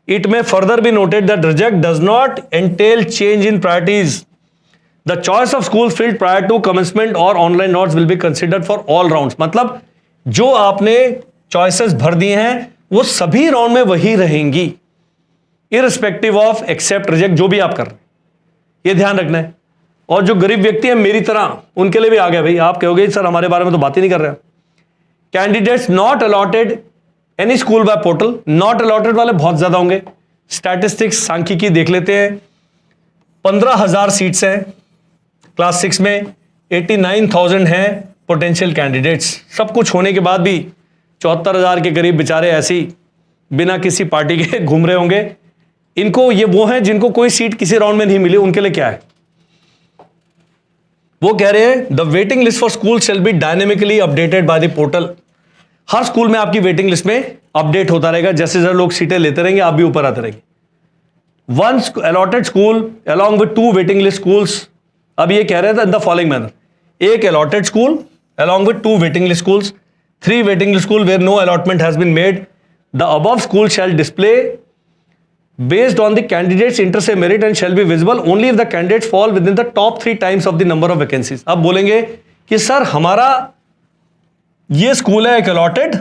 It may further be noted that reject does not entail change in priorities. The choice of school filled prior to commencement और online notes will be considered for all rounds. मतलब जो आपने चॉइसेस भर दिए हैं वो सभी राउंड में वही रहेंगी, इररिस्पेक्टिव ऑफ एक्सेप्ट रिजेक्ट जो भी आप कर रहे हैं। ये ध्यान रखना है। और जो गरीब व्यक्ति है मेरी तरह, उनके लिए भी आ गया भाई। आप कहोगे सर हमारे बारे में तो बात ही नहीं कर रहे। Candidates not allotted any school by portal, not allotted वाले बहुत ज्यादा होंगे। स्टैटिस्टिक्स सांख्यिकी देख लेते हैं। 15,000 सीट्स हैं क्लास 6 में, 89,000 हैं पोटेंशियल कैंडिडेट्स। सब कुछ होने के बाद भी 74,000 के करीब बेचारे ऐसी बिना किसी पार्टी के घूम रहे होंगे। इनको, ये वो हैं जिनको कोई सीट किसी राउंड में नहीं मिली, उनके लिए क्या है, वो कह रहे हैं the waiting list for school shall B dynamically updated by the portal. Her school में आपकी वेटिंग लिस्ट में अपडेट होता रहेगा, जैसे जैसे लोग सीटें लेते रहेंगे आप भी ऊपर आते रहेंगे। One allotted school along with 2 waiting list schools. अब ये कह रहे थे इन द फॉलोइंग मैनर, एक allotted school along with 2 waiting list schools, 3 waiting list school where no allotment has been made, the above school shall display based on the candidate's inter-se merit and shall be visible only if the candidates fall within the top 3 times of the number of vacancies। अब बोलेंगे कि sir हमारा ये school है एक allotted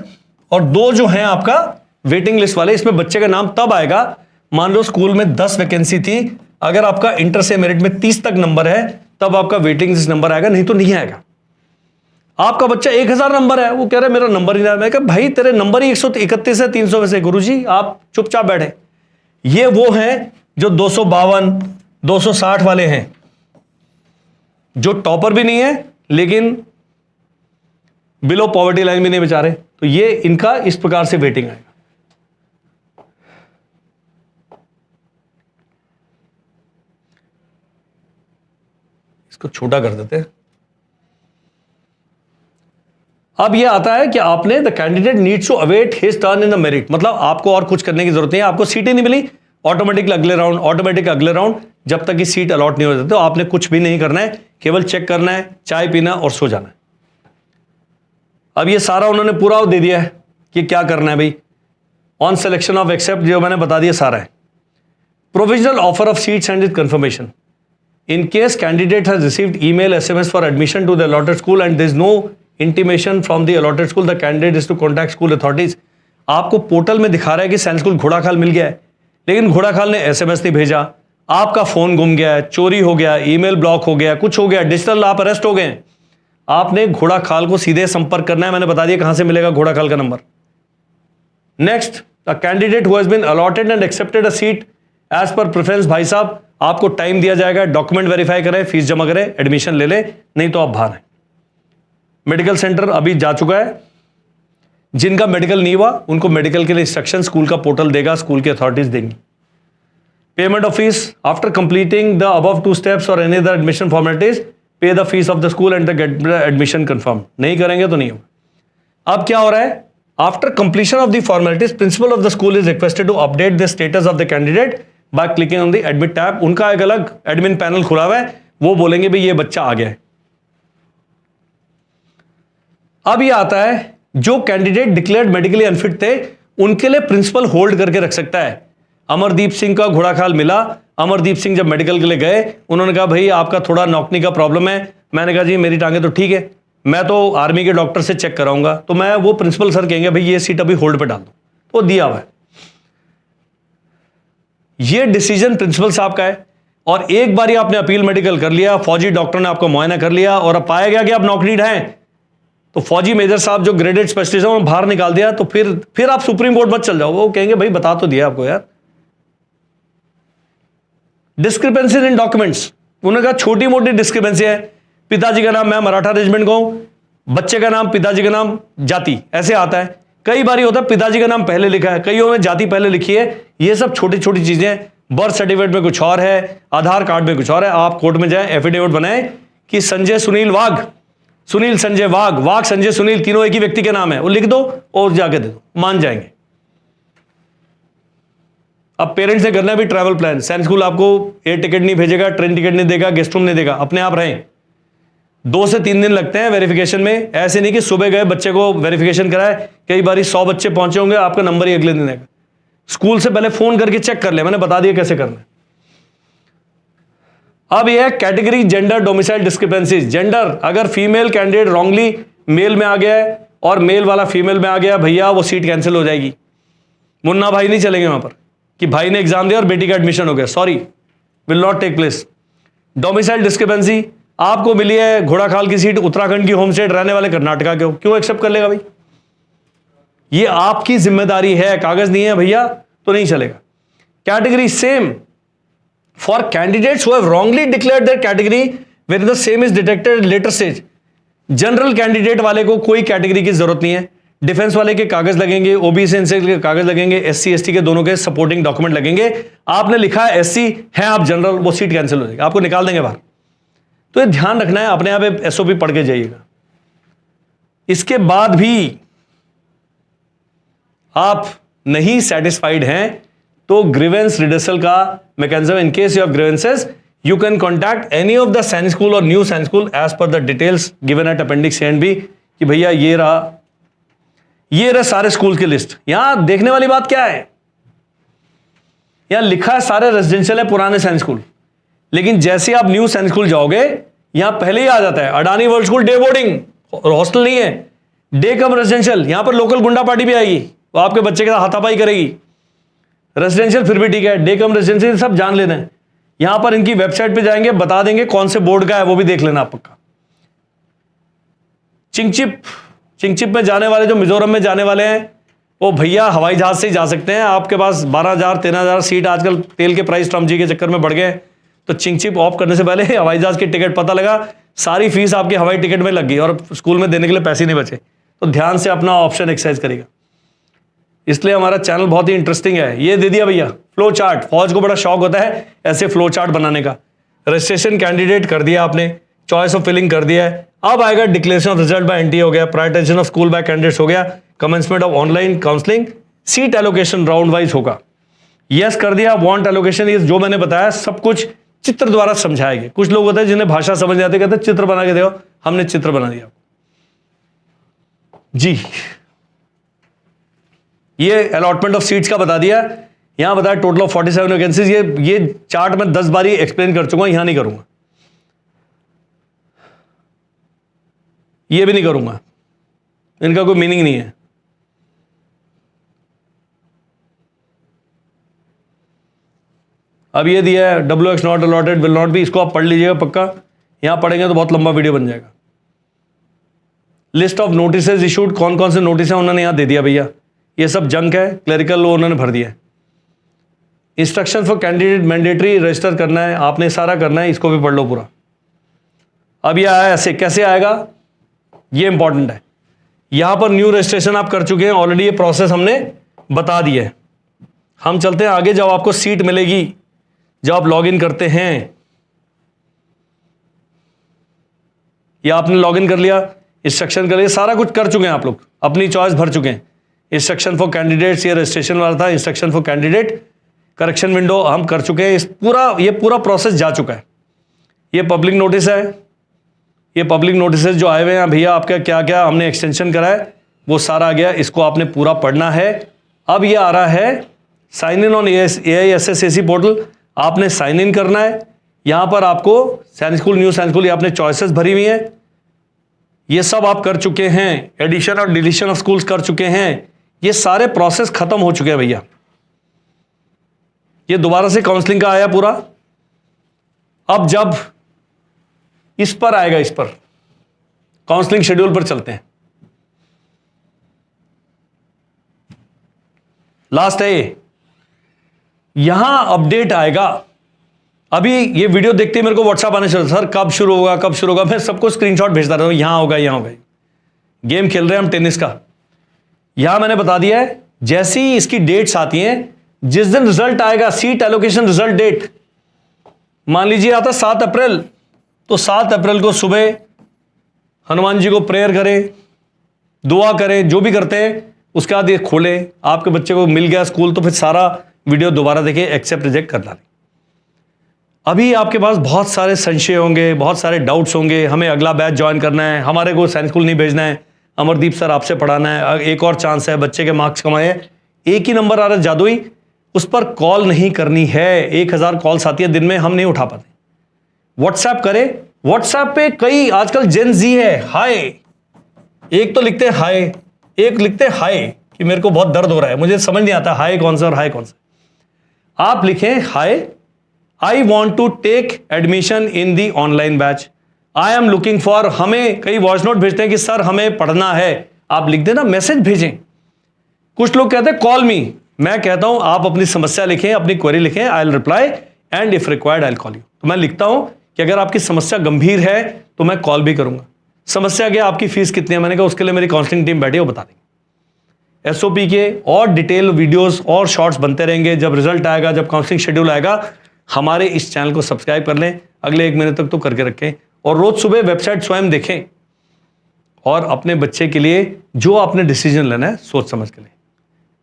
और 2 जो हैं आपका वेटिंग लिस्ट वाले, इसमें बच्चे का नाम तब आएगा मान लो स्कूल में 10 वैकेंसी थी, अगर आपका इंटर से मेरिट में 30 तक नंबर है तब आपका वेटिंग लिस्ट नंबर आएगा, नहीं तो नहीं आएगा। आपका बच्चा 1000 नंबर है, वो कह रहा है मेरा नंबर ही नहीं आया। मैं कहा भाई तेरे नंबर ही 131 है 300 में से, गुरुजी आप चुपचाप बैठे। ये वो हैं जो 252 260 वाले हैं, जो टॉपर भी नहीं है लेकिन बिलो पॉवर्टी लाइन भी नहीं बेचारे, तो ये इनका इस प्रकार से वेटिंग आएगा। इसको छोटा कर देते हैं। अब ये आता है कि आपने the candidate needs to await his turn in the merit, मतलब आपको और कुछ करने की जरूरत नहीं है, आपको सीट ही नहीं मिली, ऑटोमेटिक अगले राउंड, जब तक कि सीट अलॉट नहीं हो जाती तो आपने कुछ भी नहीं करना है, केवल चेक करना है, चाय पीना और सो जाना है। अब ये सारा उन्होंने पूरा दे दिया है कि क्या करना है भाई। ऑन सिलेक्शन ऑफ एक्सेप्ट जो मैंने बता दिया सारा है। Provisional offer of seats and is confirmation in case candidate has received email SMS for admission to the allotted school and there is no intimation from the allotted school, the candidate is to contact school authorities. आपको portal में दिखा रहा है कि सैनिक school Ghorakhal मिल गया है, लेकिन घोड़ाखाल ने SMS नहीं भेजा, आपका फोन गुम गया है, चोरी हो गया, ईमेल ब्लॉक हो गया, कुछ हो गया, डिजिटल आप अरेस्ट हो गए। आपने घोड़ाखाल को सीधे संपर्क करना है, मैंने बता दिया कहां से मिलेगा घोड़ाखाल का नंबर। Next, a candidate who has been allotted and accepted a seat as per preference, भाई साहब आपको टाइम दिया जाएगा, डॉक्यूमेंट वेरीफाई करें, फीस जमा करें, एडमिशन ले ले, नहीं तो आप बाहर हैं। मेडिकल सेंटर अभी जा चुका है, जिनका मेडिकल नहीं हुआ उनको मेडिकल के लिए इंस्ट्रक्शन स्कूल का पोर्टल देगा, स्कूल की अथॉरिटीज देंगी। Payment of fees after completing the above 2 steps और एनी अदर एडमिशन फॉर्मेलिटीज पे the fees of the school and get admission confirm. नहीं करेंगे तो नहीं होगा। अब क्या हो रहा है, after completion of the formalities principal of the school is requested to update the status of the candidate by clicking on the admit tab. उनका एक अलग एडमिन पैनल खुला हुआ है, वो बोलेंगे भाई ये बच्चा आ गया है। अब ये आता है जो कैंडिडेट डिक्लेयर्ड मेडिकली अनफिट थे उनके लिए प्रिंसिपल होल्ड करके रख सकता है। अमरदीप सिंह का घोड़ाखाल मिला, अमरदीप सिंह जब मेडिकल के लिए गए उन्होंने कहा भाई आपका थोड़ा नौकनी का प्रॉब्लम है, मैंने कहा जी मेरी टांगे तो ठीक है, मैं तो आर्मी के डॉक्टर से चेक कराऊंगा, तो मैं वो प्रिंसिपल सर कहेंगे भाई ये सीट अभी होल्ड पे डाल दो, तो दिया हुआ है। ये डिसीजन प्रिंसिपल साहब का है। और एक बार आपने अपील मेडिकल कर लिया, फौजी डॉक्टर ने आपको मुआयना कर लिया और अब पाया गया कि आप नॉक नीड हैं, तो फौजी मेजर साहब जो ग्रेडेड स्पेशलिस्ट है बाहर निकाल दिया, तो फिर आप सुप्रीम कोर्ट मत चल जाओ, वो कहेंगे भाई बता तो दिया आपको यार। डिस्क्रिपेंसीज इन डॉक्यूमेंट्स, उन्होंने कहा छोटी मोटी डिस्क्रिपेंसी है, पिताजी का नाम मैं मराठा रेजिमेंट का हूं, बच्चे का नाम पिताजी का नाम जाति ऐसे आता है, कई बार होता है पिताजी का नाम पहले लिखा है, कईयों में जाति पहले लिखी है। ये सब छोटी छोटी चीजें हैं। बर्थ सर्टिफिकेट में कुछ और है, आधार कार्ड में कुछ और है। आप कोर्ट में जाएं, एफिडेविट बनाएं कि संजय सुनील वाघ, सुनील संजय वाघ, वाघ संजय सुनील तीनों एक ही व्यक्ति के नाम है, वो लिख दो और जाके दे दो, मान जाएंगे। अब पेरेंट्स ने करना है भी ट्रैवल प्लान, सैनिक स्कूल आपको एयर टिकट नहीं भेजेगा, ट्रेन टिकट नहीं देगा, गेस्ट रूम नहीं देगा, अपने आप रहें। 2 से 3 दिन लगते हैं वेरिफिकेशन में, ऐसे नहीं कि सुबह गए बच्चे को वेरिफिकेशन कराए, कई बार 100 बच्चे पहुंचे होंगे, आपका नंबर ही अगले दिन आएगा। स्कूल से पहले फोन करके चेक कर ले, मैंने बता दिया कैसे करना है। अब यह category gender domicile discrepancies. Gender, अगर फीमेल कैंडिडेट रॉन्गली मेल में आ गया है और मेल वाला फीमेल में आ गया, भैया वो सीट कैंसिल हो जाएगी। मुन्ना भाई नहीं चलेंगे वहां पर कि भाई ने एग्जाम दिया और बेटी का एडमिशन हो गया, sorry, will not take place. Domicile discrepancy, आपको मिली है घोड़ाखाल की सीट, उत्तराखंड की होम स्टेट, रहने वाले कर्नाटका के हो, क्यों एक्सेप्ट कर लेगा भाई? ये आपकी जिम्मेदारी है, कागज नहीं है भैया तो नहीं चलेगा। Category same for candidates who have wrongly declared their category when the same is detected later stage. General candidate वाले को कोई कैटेगरी की जरूरत नहीं है, डिफेंस वाले के कागज लगेंगे, ओबीसी एनसीएल के कागज लगेंगे, एससी एसटी के दोनों के सपोर्टिंग डॉक्यूमेंट लगेंगे। आपने लिखा है एससी है, आप जनरल, वो सीट कैंसिल हो जाएगी, आपको निकाल देंगे बाहर। तो ये ध्यान रखना है, अपने आप एसओपी पढ़ के जाइएगा। इसके बाद भी आप नहीं सेटिस्फाइड हैं तो ग्रीवेंस रिडर्सल का mechanism, in case you have grievances you can contact any of the science school or new science school as per the details given at appendix A and B कि भैया ये रहा सारे school की list. यहां देखने वाली बात क्या है, यहां लिखा है सारे रेजिडेंशियल है पुराने साइंस स्कूल, लेकिन जैसे आप न्यू साइंस स्कूल जाओगे यहां पहले ही आ जाता है Adani world school day boarding, hostel नहीं है, डे कम रेजिडेंशियल। यहां पर लोकल गुंडा पार्टी भी आएगी, वो आपके बच्चे के साथ हाथापाई करेगी। रेजिडेंशियल फिर भी ठीक है, डे कम रेजिडेंशियल सब जान लेना है। यहां पर इनकी वेबसाइट पे जाएंगे, बता देंगे कौन से बोर्ड का है, वो भी देख लेना आप पक्का। चिंगचिप में जाने वाले, जो मिजोरम में जाने वाले हैं, वो भैया हवाई जहाज से ही जा सकते हैं। आपके पास 12,000 13,000 सीट, आजकल तेल के प्राइस ट्रम्प जी के चक्कर में बढ़ गए, तो चिंगचिप ऑफ करने से पहले हवाई जहाज की टिकट पता लगा, सारी फीस आपकी हवाई टिकट में लग गई और स्कूल में देने के लिए पैसे नहीं बचे। तो ध्यान से अपना ऑप्शन एक्सरसाइज करेगा। इसलिए हमारा चैनल बहुत ही इंटरेस्टिंग है। ये दे दिया भैया फ्लो चार्ट, फौज को बड़ा शौक होता है ऐसे फ्लो चार्ट बनाने का। रजिस्ट्रेशन कैंडिडेट कर दिया आपने, चॉइस ऑफ फिलिंग कर दिया है, अब आएगा declaration of result by NTA हो गया, prioritisation of school bye candidates हो गया, commencement of online counselling, seat allocation round wise होगा। यस कर दिया, वांट एलोकेशन, ये जो मैंने बताया सब कुछ चित्र द्वारा समझाएंगे। कुछ लोग होते हैं जिन्हें भाषा समझ नहीं आती, कहते हैं चित्र बना के दो, हमने चित्र बना दिया जी। ये अलॉटमेंट ऑफ सीट्स का बता दिया, यहां बताया टोटल ऑफ 47 वैकेंसीज। ये चार्ट मैं 10 बारी एक्सप्लेन कर चुका हूं, यहां नहीं करूंगा, ये भी नहीं करूंगा, इनका कोई मीनिंग नहीं है। अब ये दिया है WX not allotted will not B, इसको आप पढ़ लीजिएगा पक्का, यहां पढ़ेंगे तो बहुत लंबा वीडियो बन जाएगा। लिस्ट ऑफ नोटिस इशूड, कौन कौन से नोटिस है उन्होंने यहां दे दिया भैया, ये सब जंक है, क्लरिकल वो उन्होंने भर दिया है। Instruction for candidate mandatory, register करना है आपने, सारा करना है, इसको भी पढ़ लो पूरा। अब ये आया ऐसे, कैसे आएगा ये इंपॉर्टेंट है। यहां पर न्यू रजिस्ट्रेशन आप कर चुके हैं ऑलरेडी, ये प्रोसेस हमने बता दिया है। हम चलते हैं आगे। जब आपको सीट मिलेगी, जब आप लॉग इन करते हैं, या आपने लॉग इन कर लिया, इंस्ट्रक्शन कर लिया, सारा कुछ कर चुके हैं आप लोग, अपनी चॉइस भर चुके हैं। इंस्ट्रक्शन फॉर कैंडिडेट्स, ये रजिस्ट्रेशन वाला था, instruction for candidate, correction window हम कर चुके हैं। ये पूरा प्रोसेस जा चुका है। ये पब्लिक नोटिस है, ये पब्लिक नोटिस जो आए हुए हैं भैया, आपका क्या क्या हमने एक्सटेंशन करा है वो सारा आ गया, इसको आपने पूरा पढ़ना है। अब ये आ रहा है sign in on AISSAC portal, आपने साइन इन करना है। यहां पर आपको science school, new science school, ये आपने चॉइसेस भरी हुई हैं, ये सब आप कर चुके हैं। एडिशन और डिलीशन ऑफ स्कूल्स कर चुके हैं, ये सारे प्रोसेस खत्म हो चुके हैं भैया। ये दोबारा से काउंसलिंग का आया पूरा। अब जब इस पर आएगा, इस पर काउंसलिंग शेड्यूल पर चलते हैं, लास्ट है ये, यहां अपडेट आएगा। अभी ये वीडियो देखते ही मेरे को व्हाट्सएप आने शुरू, सर कब शुरू होगा, कब शुरू होगा, मैं सबको स्क्रीनशॉट भेजता रहा हूं, यहां होगा, यहां होगा। गेम खेल रहे हैं हम टेनिस का। यहां मैंने बता दिया है, जैसे ही इसकी डेट्स आती हैं, जिस दिन रिजल्ट आएगा, सीट एलोकेशन रिजल्ट डेट, मान लीजिए आता 7 अप्रैल, तो 7 अप्रैल को सुबह हनुमान जी को प्रेयर करें, दुआ करें, जो भी करते हैं, उसके बाद ये खोले, आपके बच्चे को मिल गया स्कूल, तो फिर सारा वीडियो दोबारा देखें, एक्सेप्ट रिजेक्ट कर डालें। अभी आपके पास बहुत सारे संशय होंगे, बहुत सारे डाउट्स होंगे, हमें अगला बैच ज्वाइन करना है, हमारे को साइंस स्कूल नहीं भेजना है, अमरदीप सर आपसे पढ़ाना है, एक और चांस है, बच्चे के मार्क्स कमाए, एक ही नंबर आ रहा है जादुई, उस पर कॉल नहीं करनी है। 1000 कॉल्स आती है दिन में, हम नहीं उठा पाते। व्हाट्सएप करें, व्हाट्सएप पे कई आजकल जेन जी है, हाय, एक तो लिखते हैं हाय, एक लिखते हैं हाय कि मेरे को बहुत दर्द हो रहा है, मुझे समझ नहीं आता हाय कौन सा और हाय कौन सा। आप लिखें hi, I want to take admission in the online batch, I am looking for, हमें कई वॉइस नोट भेजते हैं कि सर हमें पढ़ना है, आप लिख देना, मैसेज भेजें। कुछ लोग कहते हैं कॉल मी, मैं कहता हूं आप अपनी समस्या लिखें, अपनी क्वेरी लिखें, I will reply and if required I will call you. तो मैं लिखता हूं कि अगर आपकी समस्या गंभीर है तो मैं कॉल भी करूंगा। समस्या क्या, आपकी फीस कितनी है, मैंने कहा उसके लिए मेरी काउंसलिंग टीम बैठी है, वो बता देंगे। एसओपी के और डिटेल वीडियोस और शॉर्ट्स बनते रहेंगे। जब रिजल्ट आएगा, जब काउंसलिंग शेड्यूल आएगा, हमारे इस चैनल को सब्सक्राइब कर लें, अगले 1 महीने तक तो करके रखें, और रोज सुबह वेबसाइट स्वयं देखें और अपने बच्चे के लिए जो आपने डिसीजन लेना है सोच समझ के लें।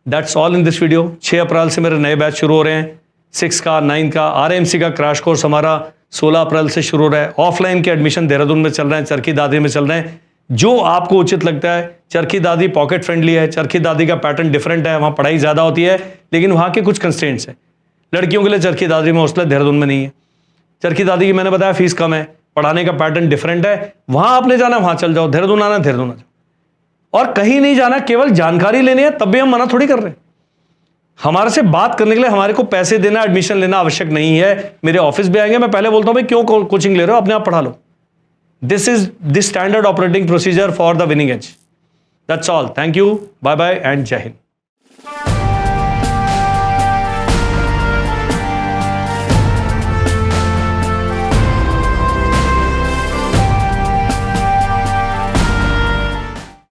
That's all in this video. 6 अप्रैल से मेरे नए बैच शुरू हो रहे हैं, 6 का 9 का आरएमसी का क्रैश कोर्स हमारा 16 अप्रैल से शुरू हो रहा है। ऑफलाइन के एडमिशन देहरादून में चल रहे हैं, चरखी दादरी में चल रहे हैं। जो आपको उचित लगता है, चरखी दादरी पॉकेट फ्रेंडली है, चरखी दादरी का पैटर्न डिफरेंट है, वहां पढ़ाई ज्यादा होती है लेकिन वहां के कुछ कंस्ट्रेंट्स हैं। लड़कियों के लिए चरखी दादरी में हॉस्टल देहरादून में नहीं है। चरखी दादरी की मैंने बताया फीस कम है, पढ़ाने का पैटर्न डिफरेंट है, वहां आपने जाना वहां चल जाओ, देहरादून आना देहरादून आ जाओ, और कहीं नहीं जाना, केवल जानकारी लेनी है, तब भी हम मना थोड़ी कर रहे हैं। हमारे से बात करने के लिए हमारे को पैसे देना, एडमिशन लेना आवश्यक नहीं है। मेरे ऑफिस भी आएंगे, मैं पहले बोलता हूं भाई क्यों कोचिंग ले रहे हो, अपने आप पढ़ा लो। This is the standard operating procedure for the winning edge. That's all, thank you, bye bye and जय हिंद।